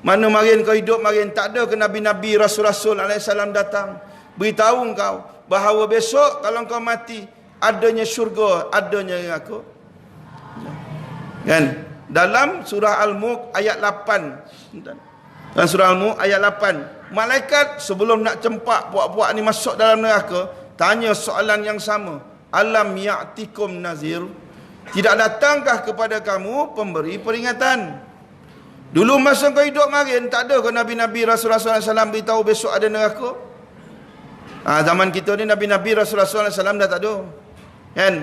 Mana marin kau hidup, marin tak ada ke nabi-nabi, rasul-rasul alaihissalam datang beritahu engkau bahawa besok kalau kau mati adanya syurga, adanya neraka? Kan? Dalam surah Al-Mulk ayat 8. Dan surah Al-Mulk ayat 8, malaikat sebelum nak cempak puak-puak ni masuk dalam neraka, tanya soalan yang sama. Alam ya'tikum nazir. Tidak datangkah kepada kamu pemberi peringatan? Dulu masa kau hidup marin, tak ada ke nabi-nabi, rasul-rasul SAW beritahu besok ada neraka? Zaman kita ni nabi-nabi, rasul-rasul SAW dah tak ada. Kan?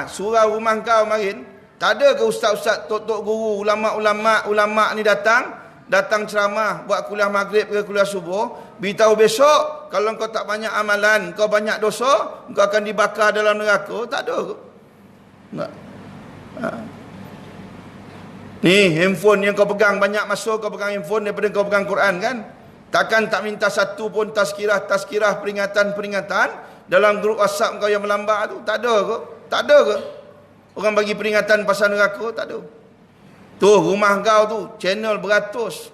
Surau rumah kau marin, tak ada ke ustaz-ustaz, tok-tok guru, ulama' ni datang ceramah, buat kuliah maghrib ke kuliah subuh, beritahu besok kalau kau tak banyak amalan, kau banyak dosa, kau akan dibakar dalam neraka? Tak ada ke? Tak. Ni handphone yang kau pegang, banyak masuk kau pegang handphone daripada kau pegang Quran kan? Takkan tak minta satu pun tazkirah, peringatan dalam grup WhatsApp kau yang melambat tu? Tak ada ke? Tak ada ke? Orang bagi peringatan pasal neraka? Tak ada. Tu rumah kau tu channel beratus,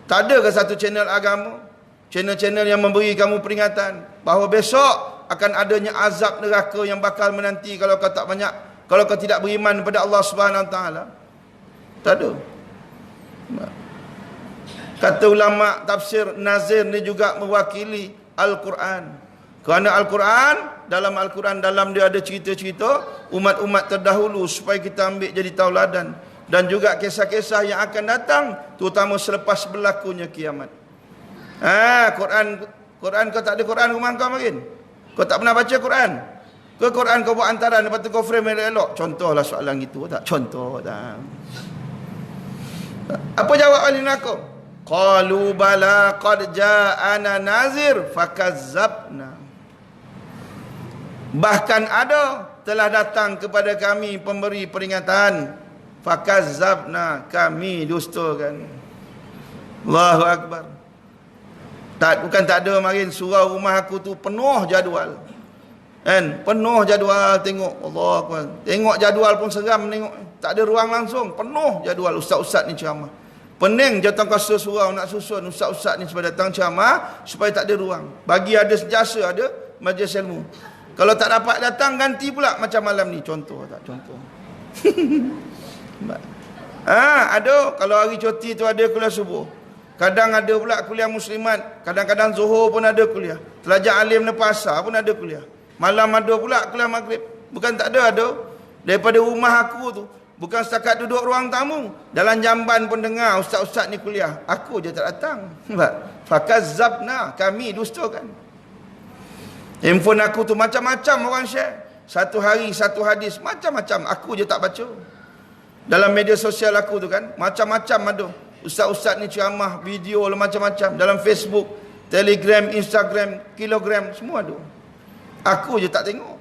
tak ada ke satu channel agama, channel-channel yang memberi kamu peringatan bahawa besok akan adanya azab neraka yang bakal menanti kalau kau tak banyak, kalau kau tidak beriman kepada Allah Subhanahu Wa Taala? Tak ada. Kata ulama tafsir, nazir ni juga mewakili Al-Quran. Kerana Al-Quran, dalam dia ada cerita-cerita umat-umat terdahulu supaya kita ambil jadi tauladan. Dan juga kisah-kisah yang akan datang, terutama selepas berlakunya kiamat. Quran kau tak ada Quran rumah kau makin? Kau tak pernah baca Quran? Ke Quran kau buat hantaran, lepas tu kau frame elok? Contohlah soalan gitu tak? Contoh tak? Apa jawab ahli neraka? Qalu bala qad ja'ana nazir fakazzabna. Bahkan ada telah datang kepada kami pemberi peringatan, fakazzabna, kami dustakan. Allahu akbar. Bukan tak ada marin surau rumah aku tu penuh jadual. Kan? Penuh jadual, tengok. Allah Akbar. Tengok jadual pun seram tengok. Tak ada ruang langsung, penuh jadual ustaz-ustaz ni ceramah. Pening jawatankuasa surau nak susun ustaz-ustaz ni supaya datang ceramah supaya tak ada ruang. Bagi ada jasa, ada majlis ilmu. Kalau tak dapat datang, ganti pula macam malam ni. Contoh tak? Contoh. Ada. Kalau hari cuti tu ada kuliah subuh. Kadang ada pula kuliah muslimat. Kadang-kadang zuhur pun ada kuliah. Telajak alim lepas asar pun ada kuliah. Malam ada pula kuliah maghrib. Bukan tak ada, ada. Daripada rumah aku tu, bukan setakat duduk ruang tamu. Dalam jamban pun dengar ustaz-ustaz ni kuliah. Aku je tak datang. Fakazzabna, kami dustakan. Handphone aku tu macam-macam orang share. Satu hari, satu hadis, macam-macam. Aku je tak baca. Dalam media sosial aku tu kan, macam-macam ada. Ustaz-ustaz ni ceramah, video lah macam-macam. Dalam Facebook, Telegram, Instagram, kilogram, semua ada. Aku je tak tengok.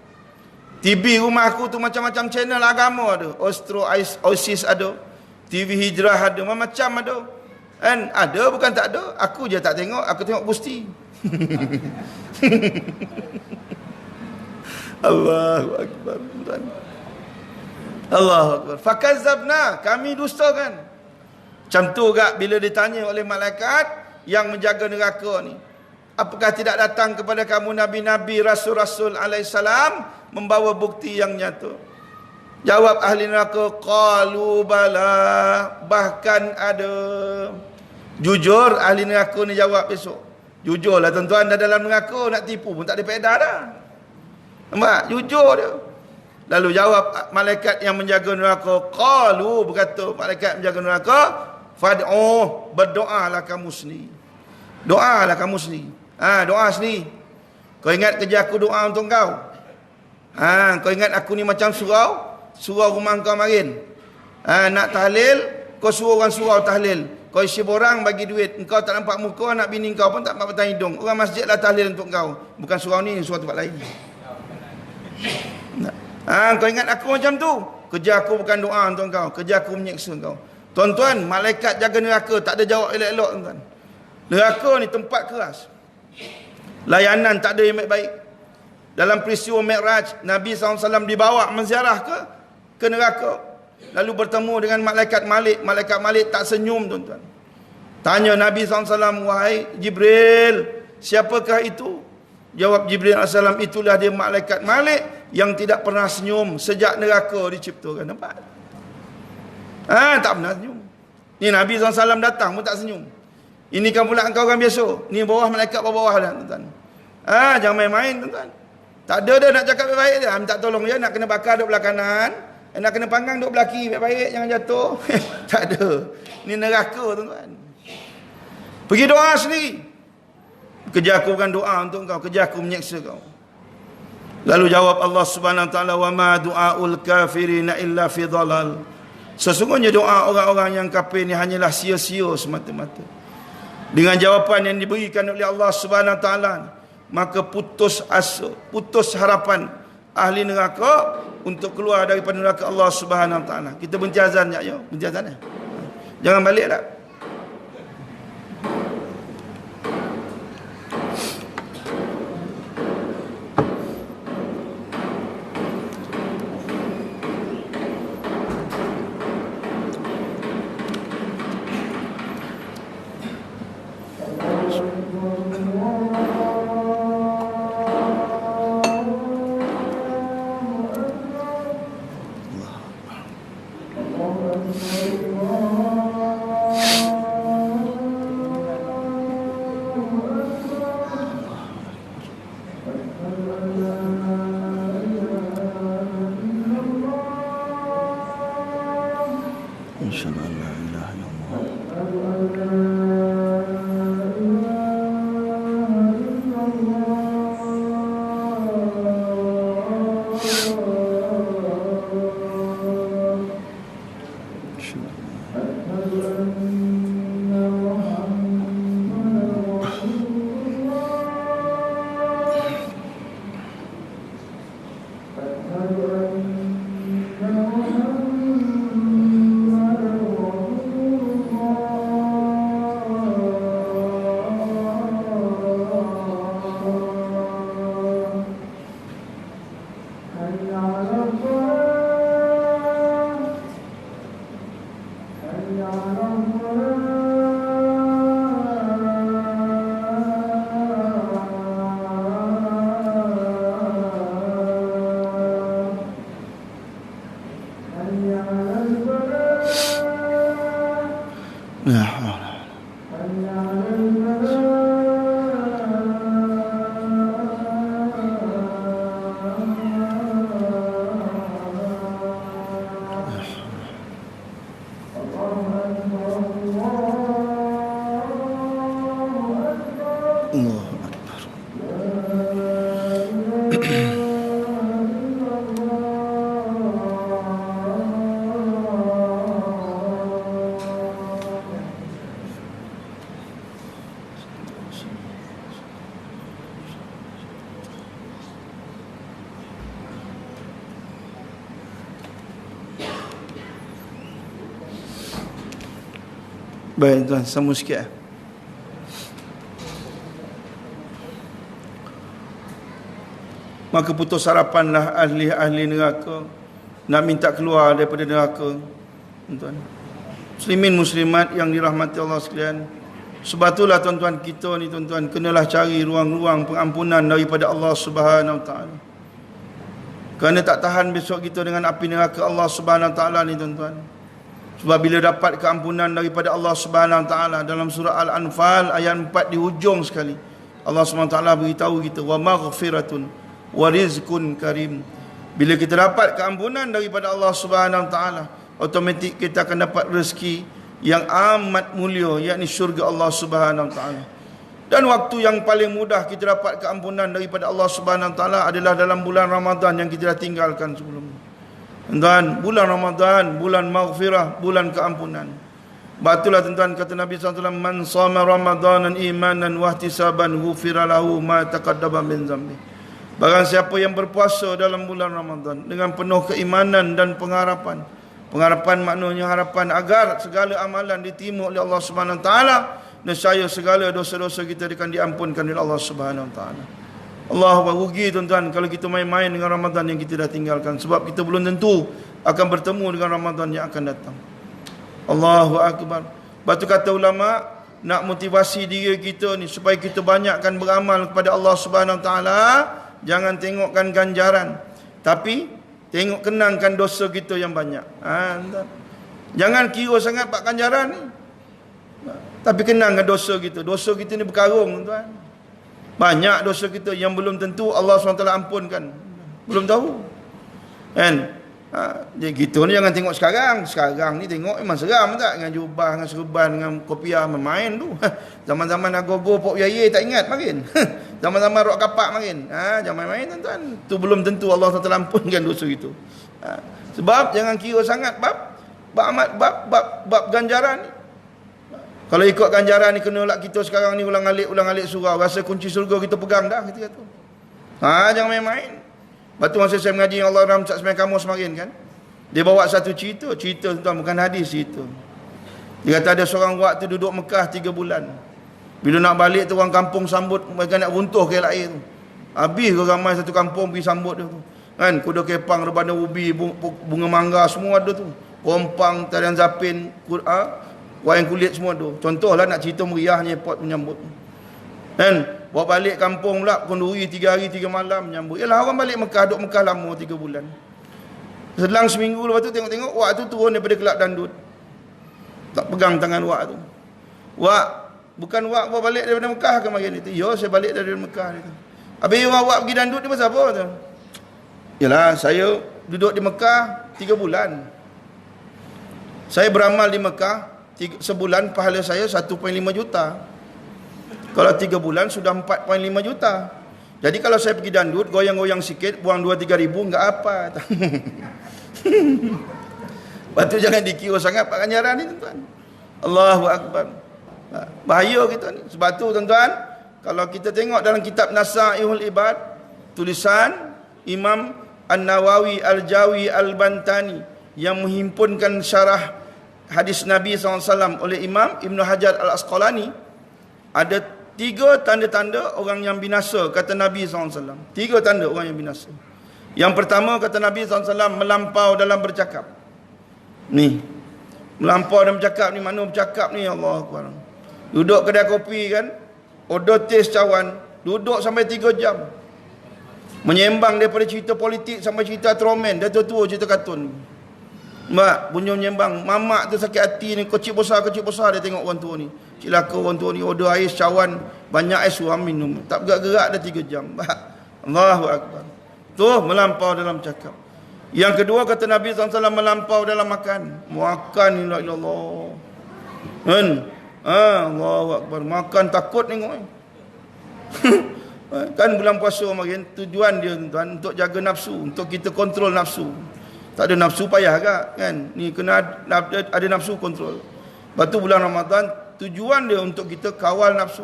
TV rumah aku tu macam-macam channel agama ada. Oasis ada. TV Hijrah ada. Macam-macam ada. Kan? Ada bukan tak ada. Aku je tak tengok. Aku tengok Gusti. Allahu Akbar. Allahu Akbar. Fakazzabna, kami dustakan. Macam tu gak bila ditanya oleh malaikat yang menjaga neraka ni, apakah tidak datang kepada kamu nabi-nabi, rasul-rasul alaihissalam membawa bukti yang nyata? Jawab ahli neraka, qalu bala, bahkan ada. Jujur ahli neraka ni jawab besok. Jujurlah tuan-tuan, dah dalam neraka nak tipu pun tak ada faedah dah. Nampak? Jujur dia. Lalu jawab malaikat yang menjaga neraka, qalu, berkata malaikat menjaga neraka, fad'u, berdoalah kamu sendiri. Doalah kamu sendiri. Doa sendiri. Kau ingat kerja aku doa untuk kau? Kau ingat aku ni macam surau rumah kau marin. Nak tahlil, kau suruh orang surau tahlil. Kau isi borang bagi duit. Engkau tak nampak muka anak bini kau pun tak nampak batang hidung. Orang masjid lah tahlil untuk kau. Bukan surau ni, surau tempat lain. Kau ingat aku macam tu? Kerja aku bukan doa untuk kau. Kerja aku menyeksa kau. Tuan-tuan, malaikat jaga neraka tak ada jawab elok-elok, tuan-tuan. Neraka ni tempat keras. Layanan tak ada yang baik. Dalam peristiwa Mi'raj, Nabi SAW dibawa menziarah ke neraka. Lalu bertemu dengan malaikat Malik. Malaikat Malik tak senyum, tuan-tuan. Tanya Nabi SAW, wahai Jibril, siapakah itu? Jawab Jibril AS, itulah dia malaikat Malik yang tidak pernah senyum sejak neraka diciptakan. Nampak? Tak pernah senyum. Ni Nabi SAW datang pun tak senyum. Ini kan pula engkau orang biasa. Ni bawah malaikat bawah dah, tuan-tuan. Jangan main-main, tuan-tuan. Tak ada dah nak cakap baik-baik dia. Minta tolong dia, nak kena bakar duduk belah kanan. Nak kena panggang duduk belah kiri, baik-baik, jangan jatuh. Tak ada. Ni neraka, tuan-tuan. Pergi doa sendiri. Kerja aku bukan doa untuk kau, kerja aku menyeksa kau. Lalu jawab Allah Subhanahu Wa Taala, wa ma du'aul kafirina illa fi dhalal. Sesungguhnya doa orang-orang yang kafir ni hanyalah sia-sia semata-mata. Dengan jawapan yang diberikan oleh Allah Subhanahu Wa Taala, maka putus asa, putus harapan ahli neraka untuk keluar daripada neraka Allah Subhanahu Wa Taala. Kita berhenti azan ya, berhenti azan ya. Jangan balik dah. Nah, baik tuan, sambung sikit. Maka putus harapanlah ahli-ahli neraka nak minta keluar daripada neraka. Tuan, muslimin muslimat yang dirahmati Allah sekalian, sebab itulah tuan-tuan kita ni tuan-tuan kenalah cari ruang-ruang pengampunan daripada Allah Subhanahu Wa Taala. Kerana tak tahan besok kita dengan api neraka Allah Subhanahu Wa Taala ni tuan-tuan. Sebab bila dapat keampunan daripada Allah Subhanahu Wa Taala dalam surah Al-Anfal ayat 4 di hujung sekali, Allah Subhanahu Wa Taala beritahu kita wa maghfiratun wa rizqun karim. Bila kita dapat keampunan daripada Allah Subhanahu Wa Taala, automatik kita akan dapat rezeki yang amat mulia, yakni syurga Allah Subhanahu Wa Taala. Dan waktu yang paling mudah kita dapat keampunan daripada Allah Subhanahu Wa Taala adalah dalam bulan Ramadan yang kita dah tinggalkan sebelum. Tuan, bulan Ramadan, bulan maghfirah, bulan keampunan. Batulah tuan-tuan kata Nabi SAW, man sama Ramadanan imanan wahtisaban ghufira lahu ma taqaddama min zambi. Barang siapa yang berpuasa dalam bulan Ramadan dengan penuh keimanan dan pengharapan. Pengharapan maknanya harapan agar segala amalan diterima oleh Allah Subhanahu Wa Taala, nescaya segala dosa-dosa kita akan diampunkan oleh Allah Subhanahu Wa Taala. Allah rugi tuan-tuan kalau kita main-main dengan Ramadan yang kita dah tinggalkan, sebab kita belum tentu akan bertemu dengan Ramadan yang akan datang. Allahu Akbar. Batu kata ulama, nak motivasi diri kita ni supaya kita banyakkan beramal kepada Allah Subhanahu Wa Taala, jangan tengokkan ganjaran, tapi tengok kenangkan dosa kita yang banyak. Jangan kira sangat pak ganjaran ni, tapi kenangkan dosa kita. Dosa kita ni berkarung tuan. Banyak dosa kita yang belum tentu Allah SWT ampunkan. Belum tahu. Kan? Jadi kita ni jangan tengok sekarang. Sekarang ni tengok memang seram tak? Dengan jubah, dengan serban, dengan kopiah, main tu. Zaman-zaman agogo pok yaya tak ingat makin. Zaman-zaman rok kapak makin. Jangan main-main tuan-tuan. Tu belum tentu Allah SWT ampunkan dosa itu. Sebab jangan kira sangat bab ganjaran ni. Kalau ikut ganjaran ni kena lah kita sekarang ni ulang-alik surau, rasa kunci surga kita pegang dah kita kata. Jangan main-main. Batu masa saya mengaji Allah Rahmat Semai Kamus semakin kan, dia bawa satu cerita tuan, bukan hadis cerita. Dia kata ada seorang wak tu duduk Mekah 3 bulan. Bila nak balik tu orang kampung sambut, mereka nak runtuh ke air tu. Habis ke ramai satu kampung pergi sambut dia tu. Kan, kuda kepang, rebana ubi, bunga mangga semua ada tu. Rompang, tarian zapin, wayang kulit semua tu. Contohlah nak cerita meriahnya pot menyambut. Kan, bawa balik kampung pula konduri 3 hari 3 malam menyambut. Yalah orang balik Mekah, duduk Mekah lama 3 bulan. Selang seminggu lepas tu tengok-tengok wak tu turun daripada kelab dandut. Tak pegang tangan wak tu. Wak, bukan wak bawa balik daripada Mekah ke mari ni tu? Ya, saya balik daripada Mekah ni tu. Habis wak pergi dandut ni pasal apa tu? Yalah, saya duduk di Mekah 3 bulan. Saya beramal di Mekah sebulan pahala saya 1.5 juta. Kalau 3 bulan sudah 4.5 juta. Jadi kalau saya pergi dandut, goyang-goyang sikit, buang 2-3 ribu, enggak apa. Lepas tu jangan dikira sangat pak ganjaran ni tuan-tuan. Allahu Akbar. Bahaya kita ni. Sebab tu tuan-tuan, kalau kita tengok dalam kitab Nasaihul Ibad, tulisan Imam An-Nawawi Al-Jawi Al-Bantani yang menghimpunkan syarah hadis Nabi SAW oleh Imam Ibn Hajar Al-Asqalani, ada 3 tanda-tanda orang yang binasa, kata Nabi SAW. 3 tanda orang yang binasa. Yang pertama kata Nabi SAW, melampau dalam bercakap. Ni, melampau dalam bercakap ni, mana bercakap ni, Allah Akbar. Duduk kedai kopi kan, order teh cawan, duduk sampai 3 jam. Menyembang daripada cerita politik sampai cerita tromen, dah tua-tua cerita kartun. Mak punya menyembang, mamak tu sakit hati ni, kecil besar dia tengok orang tua ni. Cilaka orang tua ni order air cawan, banyak air suam minum. Tak gerak-gerak dah 3 jam. Allahu Akbar. Tu melampau dalam cakap. Yang kedua kata Nabi SAW melampau dalam makan. Makan ni la ilallah. Kan? Allahu Akbar. Makan takut tengok ni. Kan bulan puasa makin tujuan dia tuan untuk jaga nafsu, untuk kita kontrol nafsu. Tak ada nafsu payah kan? Ni kena ada nafsu kontrol. Lepas tu bulan Ramadan tujuan dia untuk kita kawal nafsu.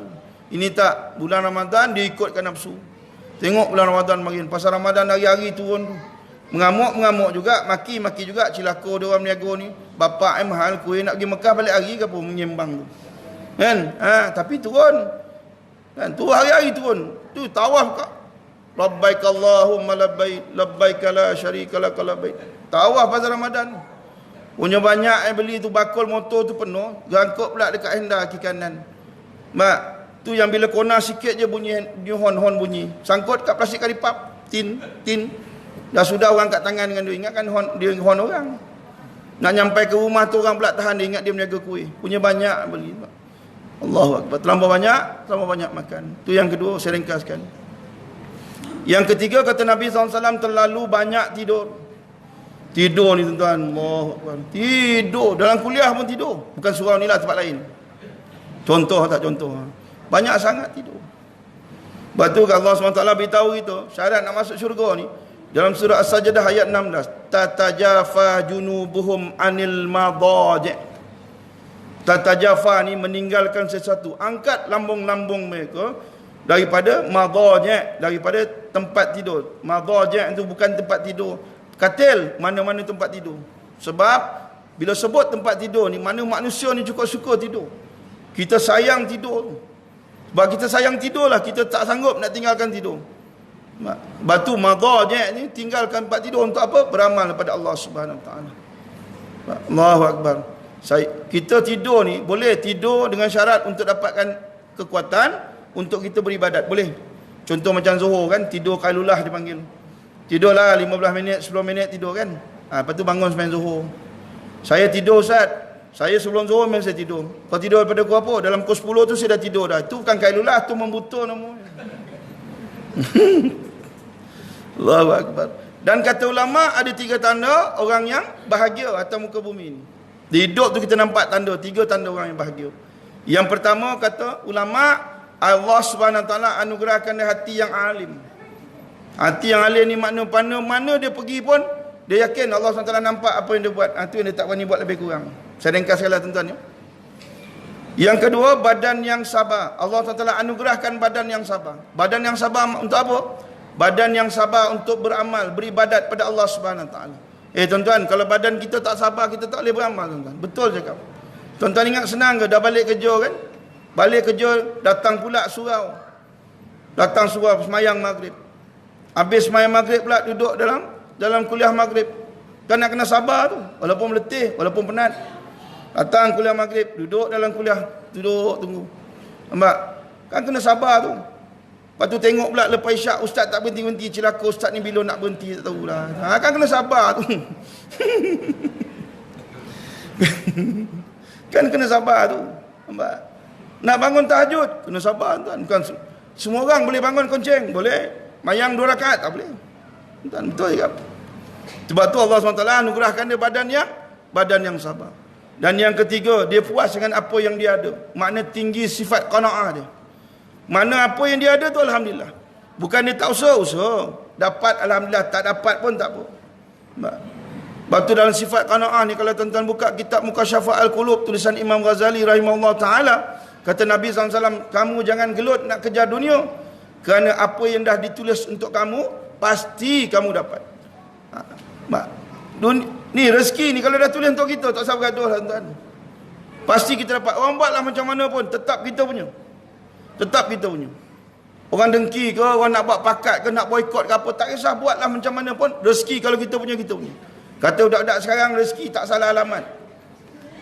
Ini tak, bulan Ramadan dia ikutkan nafsu. Tengok bulan Ramadan makin pasal Ramadan hari-hari turun tu. Mengamuk juga, maki juga, cilaka dia orang meniaga ni. Bapak mahal kuih nak pergi Mekah balik hari ke apa menyembang tu. Kan? Tapi turun. Kan? Tu hari-hari turun. Tu tawaf kak. Labbaik Allahumma labbaik la syarika lak labbaik. Tawaf pasal Ramadan. Punya banyak beli tu bakul motor tu penuh, gangkut pula dekat hendak kiri kanan. Mak, tu yang bila kona sikit je bunyi hon bunyi. Sangkut kat plastik kalipap, tin. Dah sudah orang kat tangan dengan dia, ingatkan dia hon orang. Nak nyampai ke rumah tu orang pula tahan, dia ingat dia meniaga kuih. Punya banyak beli. Allahu Akbar. Terlampau banyak makan. Tu yang kedua saya ringkaskan. Yang ketiga kata Nabi SAW terlalu banyak tidur. Tidur ni tuan-tuan, Allahu Akbar. Tidur dalam kuliah pun tidur. Bukan surau ni lah, tempat lain. Contoh tak contoh. Banyak sangat tidur. Lepas tu Allah SWT beritahu kita syarat nak masuk syurga ni dalam surah As-Sajdah ayat 16. Tatajafa junubuhum anil madaji'. Tatajafa ni meninggalkan sesuatu. Angkat lambung-lambung mereka daripada madaji', daripada tempat tidur. Madaji' itu bukan tempat tidur katil, mana-mana tempat tidur. Sebab bila sebut tempat tidur ni, mana manusia ni cukup suka tidur. Kita sayang tidur. Sebab kita sayang tidur lah, kita tak sanggup nak tinggalkan tidur. Batu madaji' ni tinggalkan tempat tidur untuk apa? Beramal kepada Allah Subhanahu Wa Taala. Allahu Akbar. Kita tidur ni boleh tidur dengan syarat untuk dapatkan kekuatan untuk kita beribadat. Boleh. Contoh macam Zuhur kan, tidur kailulah dipanggil. Tidurlah 15 minit, 10 minit tidur kan. Lepas tu bangun sembahyang Zuhur. Saya tidur Ustaz. Saya sebelum Zuhur memang saya tidur. Kau tidur daripada pukul apa? Dalam pukul 10 tu saya dah tidur dah. Itu bukan kailulah, tu membutuh namanya. Allahu Akbar. Dan kata ulama ada 3 tanda orang yang bahagia atas muka bumi ni. Di hidup tu kita nampak tanda, 3 tanda orang yang bahagia. Yang pertama kata ulama, Allah Subhanahu Wa Taala anugerahkan dia hati yang alim. Hati yang alim ni makna mana dia pergi pun dia yakin Allah SWT nampak apa yang dia buat. Itu yang dia tak berani buat lebih kurang. Saya ringkaskanlah tuan-tuan ya. Yang kedua, badan yang sabar. Allah SWT anugerahkan badan yang sabar. Badan yang sabar untuk apa? Badan yang sabar untuk beramal, beribadat pada Allah Subhanahu Taala. Tuan-tuan, kalau badan kita tak sabar, kita tak boleh beramal tuan-tuan. Betul cakap. Tuan-tuan ingat senang ke? Dah balik kerja kan? Balik kerja, datang pula surau. Datang surau semayang maghrib. Habis semayang maghrib pula duduk dalam kuliah maghrib. Kan nak kena sabar tu. Walaupun letih, walaupun penat. Datang kuliah maghrib, duduk dalam kuliah, duduk tunggu. Nampak? Kan kena sabar tu. Lepas tu tengok pula lepas isyak ustaz tak berhenti-henti, celaka ustaz ni bila nak berhenti tak tahulah. Kan kena sabar tu. Kan kena sabar tu. Nampak? Nak bangun tahajud, kena sabar tuan. Bukan semua orang boleh bangun konceng, boleh. Mayang 2 rakaat tak boleh. Tuan, betul ke? Sebab tu Allah SWT anugerahkan dia badan yang sabar. Dan yang ketiga, dia puas dengan apa yang dia ada. Makna tinggi sifat qanaah dia. Mana apa yang dia ada tu alhamdulillah. Bukan dia tak usaha. Dapat alhamdulillah, tak dapat pun tak apa. Sebab tu dalam sifat qanaah ni, kalau tuan-tuan buka kitab Mukasyafah Al-Qulub tulisan Imam Ghazali rahimahullah taala, kata Nabi SAW, kamu jangan gelut nak kejar dunia, kerana apa yang dah ditulis untuk kamu pasti kamu dapat. Ni rezeki ni kalau dah tulis untuk kita, tak usah bergaduh lah tuan. Pasti kita dapat. Orang buatlah macam mana pun, tetap kita punya. Tetap kita punya. Orang dengki ke, orang nak buat pakat ke, nak boikot ke apa, tak kisah, buatlah macam mana pun. Rezeki kalau kita punya, kita punya. Kata budak-budak sekarang, rezeki tak salah alamat.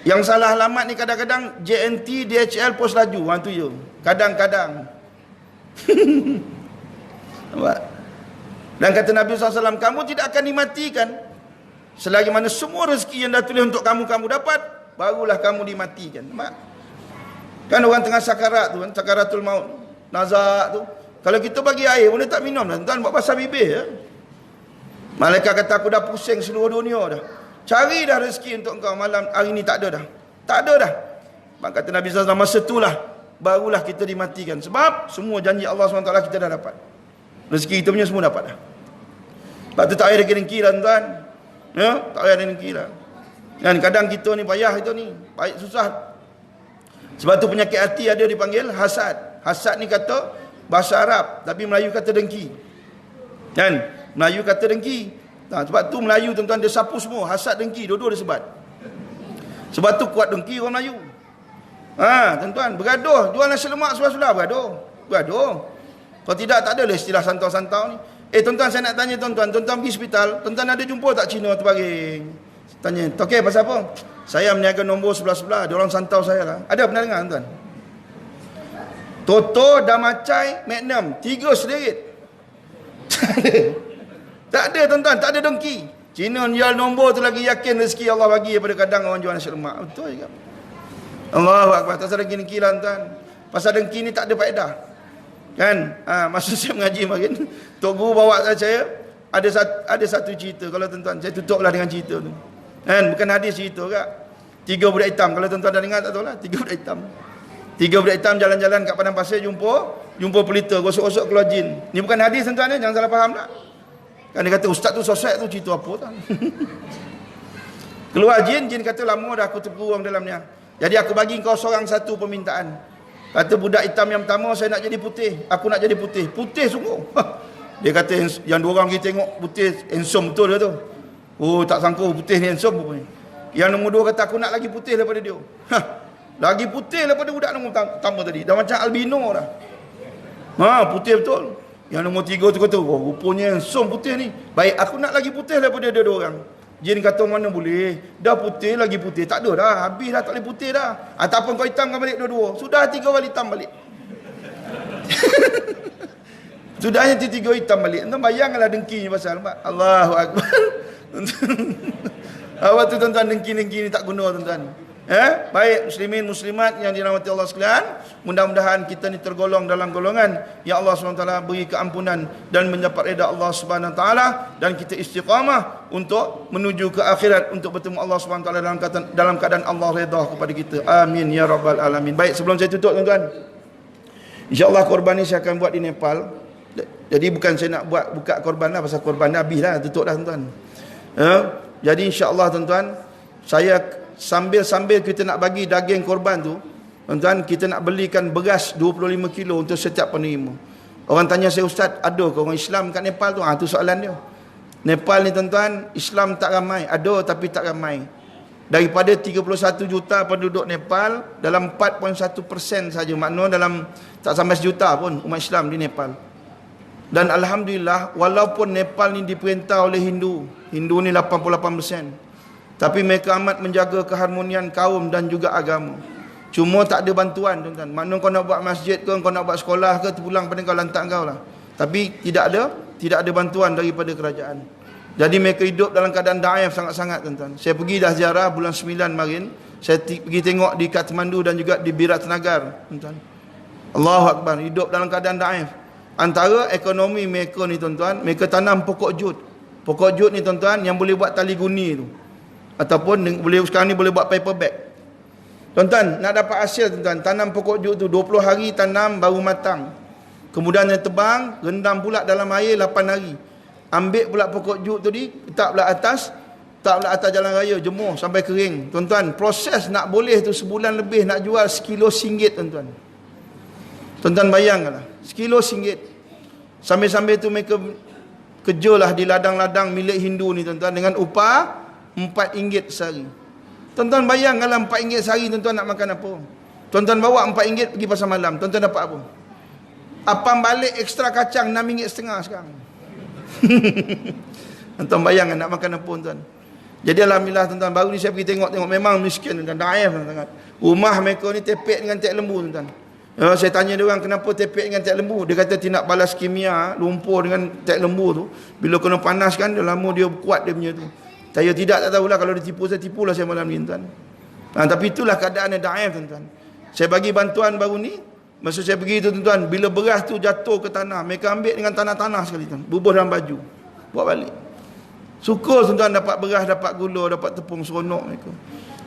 Yang salah alamat ni kadang-kadang JNT, DHL, pos laju. Tu je. Kadang-kadang. Dan kata Nabi SAW, kamu tidak akan dimatikan Selagi mana semua rezeki yang dah tulis untuk kamu, kamu dapat, barulah kamu dimatikan. Nampak? Kan orang tengah sakarat tu kan, sakaratul maut, nazak tu. Kalau kita bagi air pun dia tak minum dah. Tuan buat pasal bibir ya. Malaikat kata aku dah pusing seluruh dunia dah. Cari dah rezeki untuk engkau malam hari ni, tak ada dah. Tak ada dah. Maka kata Nabi SAW, masa itulah barulah kita dimatikan. Sebab semua janji Allah SWT kita dah dapat. Rezeki kita punya semua dapat dah. Sebab tu tak payah dengki lah tuan. Ya, tak payah dengki lah. Dan kadang kita ni payah itu ni, baik susah. Sebab tu penyakit hati ada dipanggil hasad. Hasad ni kata bahasa Arab, tapi Melayu kata dengki. Kan? Melayu kata dengki. Nah, sebab tu Melayu tuan-tuan dia sapu semua, hasad dengki dua-dua dia sebat. Sebab tu kuat dengki orang Melayu. Tuan-tuan, bergaduh, jual nasi lemak sebelah-sebelah, bergaduh. Kalau tidak, tak ada lah istilah santau-santau ni. Tuan-tuan, saya nak tanya tuan-tuan pergi hospital, tuan-tuan ada jumpa tak Cina terbaring? Tanya, okey, pasal apa? Saya meniaga nombor sebelah-sebelah, dia orang santau saya lah. Ada pernah dengar tuan? Toto, Damacai, Magnum, 3 sederit. Tak ada tuan-tuan, tak ada dengki. Cina jual nombor tu lagi yakin rezeki Allah bagi daripada kadang orang jual nasi lemak. Betul juga. Allahu Akbar. Tak ada dengki lah tuan. Pasal dengki ni tak ada faedah. Kan? Masa saya mengaji makin, Tok Guru bawa saya, ada satu cerita. Kalau tuan-tuan, saya tutuplah dengan cerita tu. Kan? Bukan hadis cerita kak. 3 budak hitam. Kalau tuan-tuan dah dengar tak tahu lah. 3 budak hitam. 3 budak hitam jalan-jalan kat padang pasir, jumpa pelita, gosok-gosok keluar jin. Ni bukan hadis tuan-tuan, jangan salah faham tak. Kan dia kata ustaz tu sosek tu cerita apa tak. Keluar jin kata lama dah aku terkurung dalamnya. Jadi aku bagi kau seorang satu permintaan. Kata budak hitam yang pertama, saya nak jadi putih. Aku nak jadi putih. Putih sungguh. Dia kata yang 2 orang pergi tengok putih, handsome betul dia tu. Oh, tak sangka putih ni handsome rupanya. Yang nombor 2 kata aku nak lagi putih daripada dia. Lagi putih daripada budak nombor pertama tadi. Dah macam albino dah. Putih betul. Yang nombor 3 tu kata, oh, rupanya handsome putih ni. Baik, aku nak lagi putih daripada dia 2 orang. Jin kata mana boleh. Dah putih lagi putih. Tak ada dah. Habis dah, tak boleh putih dah. Ataupun kau hitamkan balik dua-dua. Sudah 3 kali hitam balik. Sudahnya 3 hitam balik. Entah bayangkanlah dengkinya pasal. Allahu Akbar. Awak tu tuan-tuan dengki-dengki ni tak guna tuan-tuan. Baik muslimin muslimat yang dirahmati Allah sekalian, mudah-mudahan kita ni tergolong dalam golongan yang Allah SWT beri keampunan dan mendapat redha Allah SWT, dan kita istiqamah untuk menuju ke akhirat untuk bertemu Allah SWT dalam keadaan Allah redha kepada kita. Amin ya rabbal alamin. Baik, sebelum saya tutup tuan-tuan, insya-Allah korban ni saya akan buat di Nepal. Jadi bukan saya nak buka korban lah, pasal korban dah habis dah, tutup dah tuan-tuan. Jadi insya-Allah tuan-tuan, saya sambil kita nak bagi daging korban tu, tuan-tuan, kita nak belikan beras 25 kilo untuk setiap penerima. Orang tanya saya, ustaz, ada ke orang Islam kat Nepal tu? Tu soalan dia. Nepal ni tuan-tuan, Islam tak ramai, ada tapi tak ramai. Daripada 31 juta penduduk Nepal, dalam 4.1% saja, maknanya dalam tak sampai sejuta pun umat Islam di Nepal. Dan alhamdulillah, walaupun Nepal ni diperintah oleh Hindu ni 88%, tapi mereka amat menjaga keharmonian kaum dan juga agama. Cuma tak ada bantuan tuan-tuan. Maknanya kau nak buat masjid ke, kau nak buat sekolah ke, terpulang pada kau, lantak kau lah. Tapi tidak ada bantuan daripada kerajaan. Jadi mereka hidup dalam keadaan daif sangat-sangat tuan-tuan. Saya pergi dah ziarah bulan 9 kemarin. Saya pergi tengok di Kathmandu dan juga di Biratnagar tuan-tuan. Allahu Akbar, hidup dalam keadaan daif. Antara ekonomi mereka ni tuan-tuan, mereka tanam pokok jut. Pokok jut ni tuan-tuan yang boleh buat tali guni tu. Ataupun sekarang ni boleh buat paper bag. Tuan-tuan, nak dapat hasil tuan-tuan, tanam pokok jut tu 20 hari tanam baru matang. Kemudian dia tebang, rendam pula dalam air 8 hari. Ambil pula pokok jut tu letak pula atas jalan raya, jemur sampai kering. Tuan-tuan, proses nak boleh tu sebulan lebih, nak jual sekilo RM1 tuan-tuan. Tuan-tuan bayangkanlah, sekilo RM1. Sambil-sambil tu mereka kerjalah di ladang-ladang milik Hindu ni tuan-tuan dengan upah RM4 sehari. Tuan-tuan bayangkanlah RM4 sehari, tuan-tuan nak makan apa? Tuan-tuan bawa RM4 pergi pasar malam, tuan-tuan dapat apa? Apam balik ekstra kacang RM6.50 sekarang. Tuan-tuan bayangkan nak makan apa tuan-tuan. Jadi alhamdulillah tuan-tuan, baru ni saya pergi tengok memang miskin tuan-tuan, daif sangat. Rumah mereka ni tepek dengan tek lembu tuan-tuan. Saya tanya dia orang kenapa tepek dengan tek lembu. Dia kata tidak balas kimia lumpur dengan tek lembu tu. Bila kena panas kan, dia lama dia kuat dia punya tu. Saya tidak, tak tahulah. Kalau ditipu, saya tipulah saya malam ni, tuan. Tapi itulah keadaan yang daif, tuan-tuan. Saya bagi bantuan baru ni, masa saya pergi tu, tuan-tuan, bila beras tu jatuh ke tanah, mereka ambil dengan tanah-tanah sekali, tuan. Bubuh dalam baju, bawa balik. Syukur, tuan-tuan, dapat beras, dapat gula, dapat tepung, seronok mereka.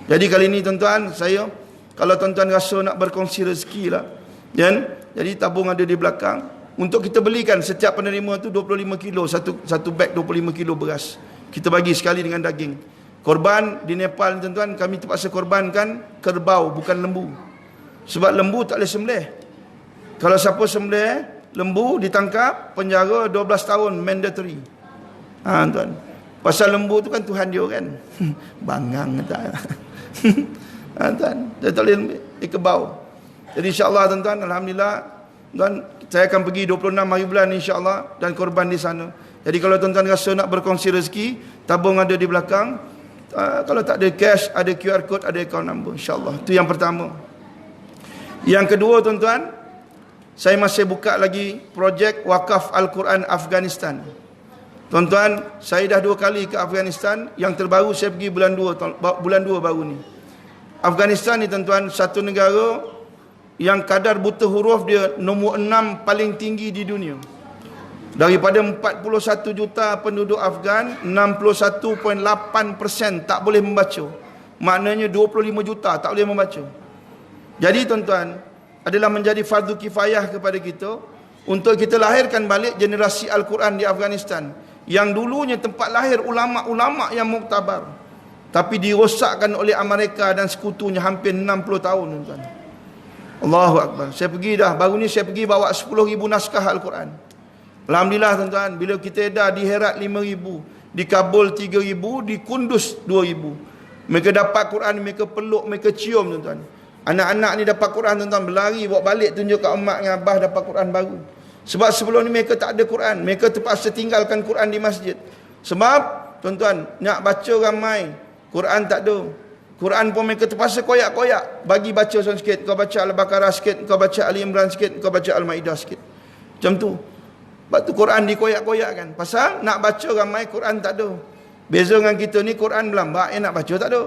Jadi kali ni, tuan-tuan, saya, kalau tuan-tuan rasa nak berkongsi rezeki lah, kan? Jadi tabung ada di belakang. Untuk kita belikan setiap penerima tu 25 kilo, satu beg 25 kilo beras. Kita bagi sekali dengan daging. Korban di Nepal, tuan-tuan, kami terpaksa korbankan kerbau, bukan lembu. Sebab lembu tak boleh sembelih. Kalau siapa sembelih lembu, ditangkap, penjara 12 tahun, mandatory. Tuan. Pasal lembu tu kan Tuhan dia kan. Bangang tak. Tuan, dia tak boleh sembelih. Kerbau. Jadi insya-Allah, tuan-tuan, alhamdulillah, tuan, saya akan pergi 26 hari bulan insya-Allah dan korban di sana. Jadi kalau tuan-tuan rasa nak berkongsi rezeki, tabung ada di belakang. Kalau tak ada cash, ada QR code, ada account number, insya-Allah. Itu yang pertama. Yang kedua, tuan-tuan, saya masih buka lagi projek wakaf Al-Quran Afghanistan. Tuan-tuan, saya dah 2 kali ke Afghanistan. Yang terbaru saya pergi bulan 2 baru ni. Afghanistan ni, tuan-tuan, satu negara yang kadar buta huruf dia nombor 6 paling tinggi di dunia. Daripada 41 juta penduduk Afghan, 61.8% tak boleh membaca. Maknanya 25 juta tak boleh membaca. Jadi, tuan-tuan, adalah menjadi fardu kifayah kepada kita untuk kita lahirkan balik generasi Al-Quran di Afghanistan. Yang dulunya tempat lahir ulama'-ulama' yang muktabar, tapi dirosakkan oleh Amerika dan sekutunya hampir 60 tahun, tuan-tuan. Allahu Akbar. Saya pergi dah, baru ni saya pergi bawa 10,000 naskah Al-Quran. Alhamdulillah, tuan-tuan, bila kita dah di Herat 5,000, di Kabul 3,000, di Kunduz 2,000. Mereka dapat Quran, mereka peluk, mereka cium, tuan-tuan. Anak-anak ni dapat Quran, tuan-tuan, berlari bawa balik tunjuk kat mak dengan abah dapat Quran baru. Sebab sebelum ni mereka tak ada Quran, mereka terpaksa tinggalkan Quran di masjid. Sebab, tuan-tuan, nak baca ramai, Quran tak ada. Quran pun mereka terpaksa koyak-koyak, bagi baca sikit, kau baca Al-Baqarah sikit, kau baca Ali Imran sikit, kau baca Al-Maidah sikit. Macam tu. Sebab tu Quran dikoyak-koyakkan. Pasal nak baca ramai, Quran tak ada. Beza dengan kita ni, Quran berlambak, yang nak baca tak ada.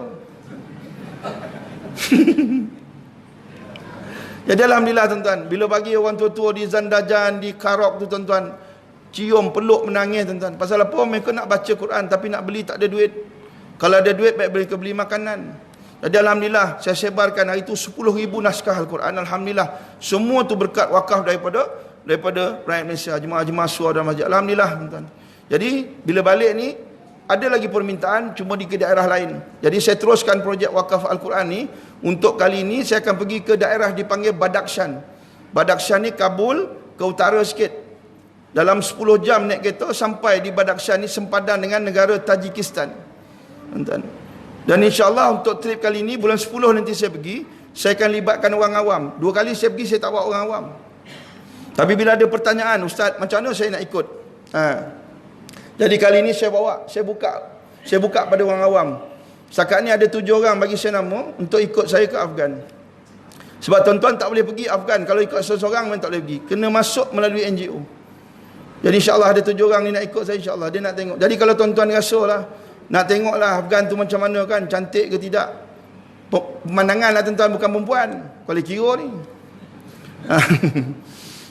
Jadi alhamdulillah, tuan-tuan, bila bagi orang tua-tua di Zandajan, di Karok tu, tuan-tuan, cium, peluk, menangis, tuan-tuan. Pasal apa? Mereka nak baca Quran tapi nak beli tak ada duit. Kalau ada duit, baik mereka beli makanan. Jadi alhamdulillah, saya sebarkan hari itu 10,000 naskah Al-Quran. Alhamdulillah, semua tu berkat wakaf daripada rakyat Malaysia, jemaah-jemaah suara dan masjid. Alhamdulillah, tuan-tuan. Jadi bila balik ni ada lagi permintaan, cuma di daerah lain. Jadi saya teruskan projek wakaf Al-Quran ni. Untuk kali ini saya akan pergi ke daerah dipanggil Badakhshan. Badakhshan ni Kabul ke utara sikit. Dalam 10 jam naik kereta sampai di Badakhshan ni sempadan dengan negara Tajikistan. Tuan-tuan. Dan insya-Allah untuk trip kali ini bulan 10 nanti saya pergi, saya akan libatkan orang awam. 2 kali saya pergi saya tak bawa orang awam. Tapi bila ada pertanyaan, Ustaz, macam mana saya nak ikut? Jadi kali ini saya buka pada orang awam. Setakat ni ada 7 orang bagi saya nama untuk ikut saya ke Afghan. Sebab tuan-tuan tak boleh pergi Afghan kalau ikut seseorang, memang tak boleh pergi. Kena masuk melalui NGO. Jadi insya-Allah ada 7 orang ni nak ikut saya, insya-Allah dia nak tengok. Jadi kalau tuan-tuan rasalah nak tengoklah Afghan tu macam mana kan, cantik ke tidak. Pemandangan lah, tuan-tuan, bukan perempuan. Boleh kira ni.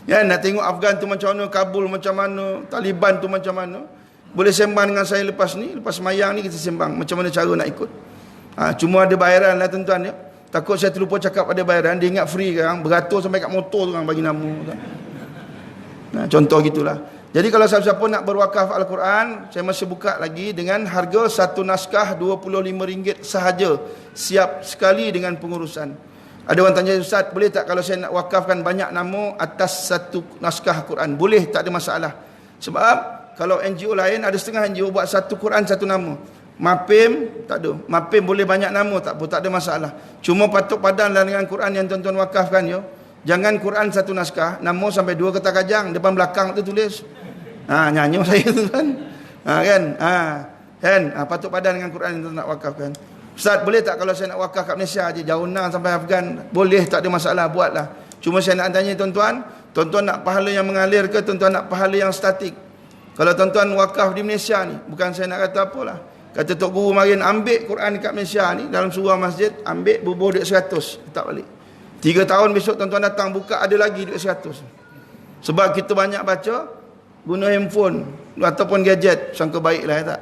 Ya, nak tengok Afghan tu macam mana, Kabul macam mana, Taliban tu macam mana. Boleh sembang dengan saya lepas ni, lepas semayang ni kita sembang macam mana cara nak ikut. Cuma ada bayaran lah, tuan-tuan ya. Takut saya terlupa cakap ada bayaran, dia ingat free kan, beratur sampai kat motor tu orang bagi nama. Contoh gitulah. Jadi kalau siapa-siapa nak berwakaf Al-Quran, saya masih buka lagi dengan harga satu naskah RM25 sahaja. Siap sekali dengan pengurusan. Ada orang tanya, Ustaz, boleh tak kalau saya nak wakafkan banyak nama atas satu naskah Quran? Boleh, tak ada masalah. Sebab kalau NGO lain, ada setengah NGO buat satu Quran satu nama. MAPIM, tak ada. MAPIM boleh banyak nama, tak apa, tak ada masalah. Cuma patut padanlah dengan Quran yang tuan-tuan wakafkan ya. Jangan Quran satu naskah, nama sampai 2 kertas kajang, depan belakang tu tulis. Nyanyi saya tu kan. Patut padan dengan Quran yang tuan nak wakafkan. Ustaz, boleh tak kalau saya nak wakaf kat Malaysia je, jauh nak sampai Afghan? Boleh, tak ada masalah, buatlah. Cuma saya nak tanya tuan-tuan, tuan-tuan nak pahala yang mengalir ke tuan-tuan nak pahala yang statik? Kalau tuan-tuan wakaf di Malaysia ni, bukan saya nak kata apalah. Kata Tok Guru Marin, ambil Quran dekat Malaysia ni, dalam surah masjid, ambil bubuh duit 100, letak balik. 3 tahun besok tuan-tuan datang, buka ada lagi duit 100. Sebab kita banyak baca, guna handphone, ataupun gadget, sangka baiklah tak?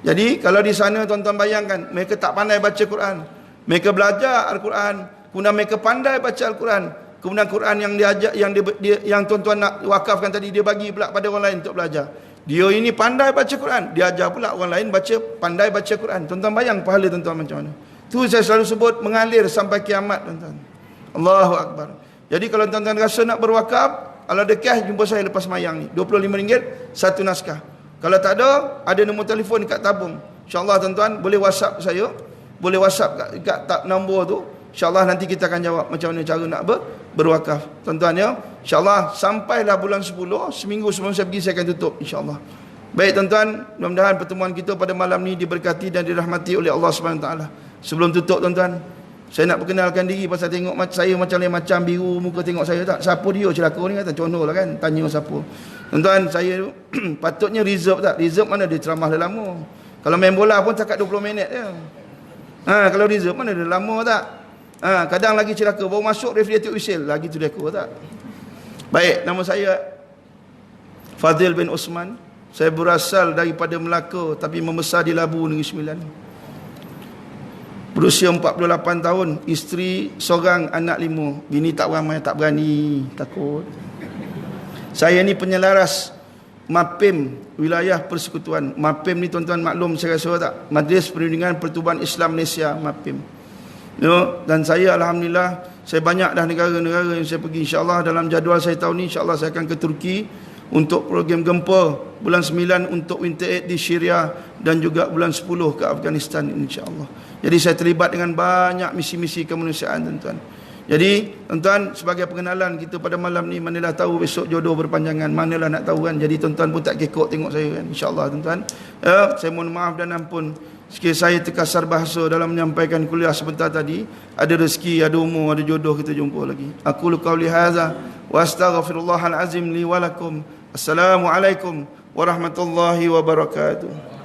Jadi, kalau di sana tuan-tuan bayangkan, mereka tak pandai baca Quran. Mereka belajar Al-Quran, kemudian mereka pandai baca Al-Quran. Kemudian Quran yang diajak, yang tuan-tuan nak wakafkan tadi, dia bagi pula pada orang lain untuk belajar. Dia ini pandai baca Quran, dia ajar pula orang lain pandai baca Quran. Tuan-tuan bayang pahala tuan-tuan macam mana. Tu saya selalu sebut mengalir sampai kiamat tuan-tuan. Allahu Akbar. Jadi kalau tuan-tuan rasa nak berwakaf, kalau ada cash, jumpa saya lepas mayang ni. RM25 satu naskah. Kalau tak ada nombor telefon dekat tabung. InsyaAllah tuan-tuan boleh WhatsApp saya. Boleh WhatsApp kat nombor tu. InsyaAllah nanti kita akan jawab macam mana cara nak berwakaf. Tuan-tuan ya. InsyaAllah sampailah bulan 10, seminggu sebelum saya pergi saya akan tutup insyaAllah. Baik tuan-tuan, mudah-mudahan pertemuan kita pada malam ni diberkati dan dirahmati oleh Allah SWT. Sebelum tutup tuan-tuan, saya nak perkenalkan diri pasal tengok saya macam lain macam biru muka tengok saya tak. Siapa dia celaka ni kata contoh lah kan, tanya siapa. Tuan-tuan, saya patutnya reserve tak? Reserve mana dia ceramah dah lama. Kalau main bola pun cakap 20 minit je. Kalau reserve mana dia lama tak? Kadang lagi celaka, baru masuk referee tiup whistle, lagi tu dekor tak? Baik, nama saya Fadil bin Osman. Saya berasal daripada Melaka tapi membesar di Labu Negeri Sembilan. Berusia 48 tahun, isteri seorang, anak 5. Bini tak ramai, tak berani, takut. Saya ni penyelaras MAPIM, Wilayah Persekutuan. MAPIM ni tuan-tuan maklum saya rasa tak? Majlis Perlindungan Pertubuhan Islam Malaysia, MAPIM. Dan saya alhamdulillah, saya banyak dah negara-negara yang saya pergi. InsyaAllah dalam jadual saya tahun ni, insyaAllah saya akan ke Turki untuk program gempa. Bulan 9 untuk Winter Aid di Syria, dan juga bulan 10 ke Afghanistan insyaAllah. Jadi saya terlibat dengan banyak misi-misi kemanusiaan tuan-tuan. Jadi tuan-tuan, sebagai pengenalan kita pada malam ni, manalah tahu besok jodoh berpanjangan, manalah nak tahu kan. Jadi tuan-tuan pun tak kekok tengok saya kan, insyaAllah tuan-tuan. Saya mohon maaf dan ampun sekiranya saya terkasar bahasa dalam menyampaikan kuliah sebentar tadi. Ada rezeki, ada umur, ada jodoh, kita jumpa lagi. Aku qauli hadza wa astaghfirullahal azim li wa lakum. Assalamualaikum warahmatullahi wabarakatuh.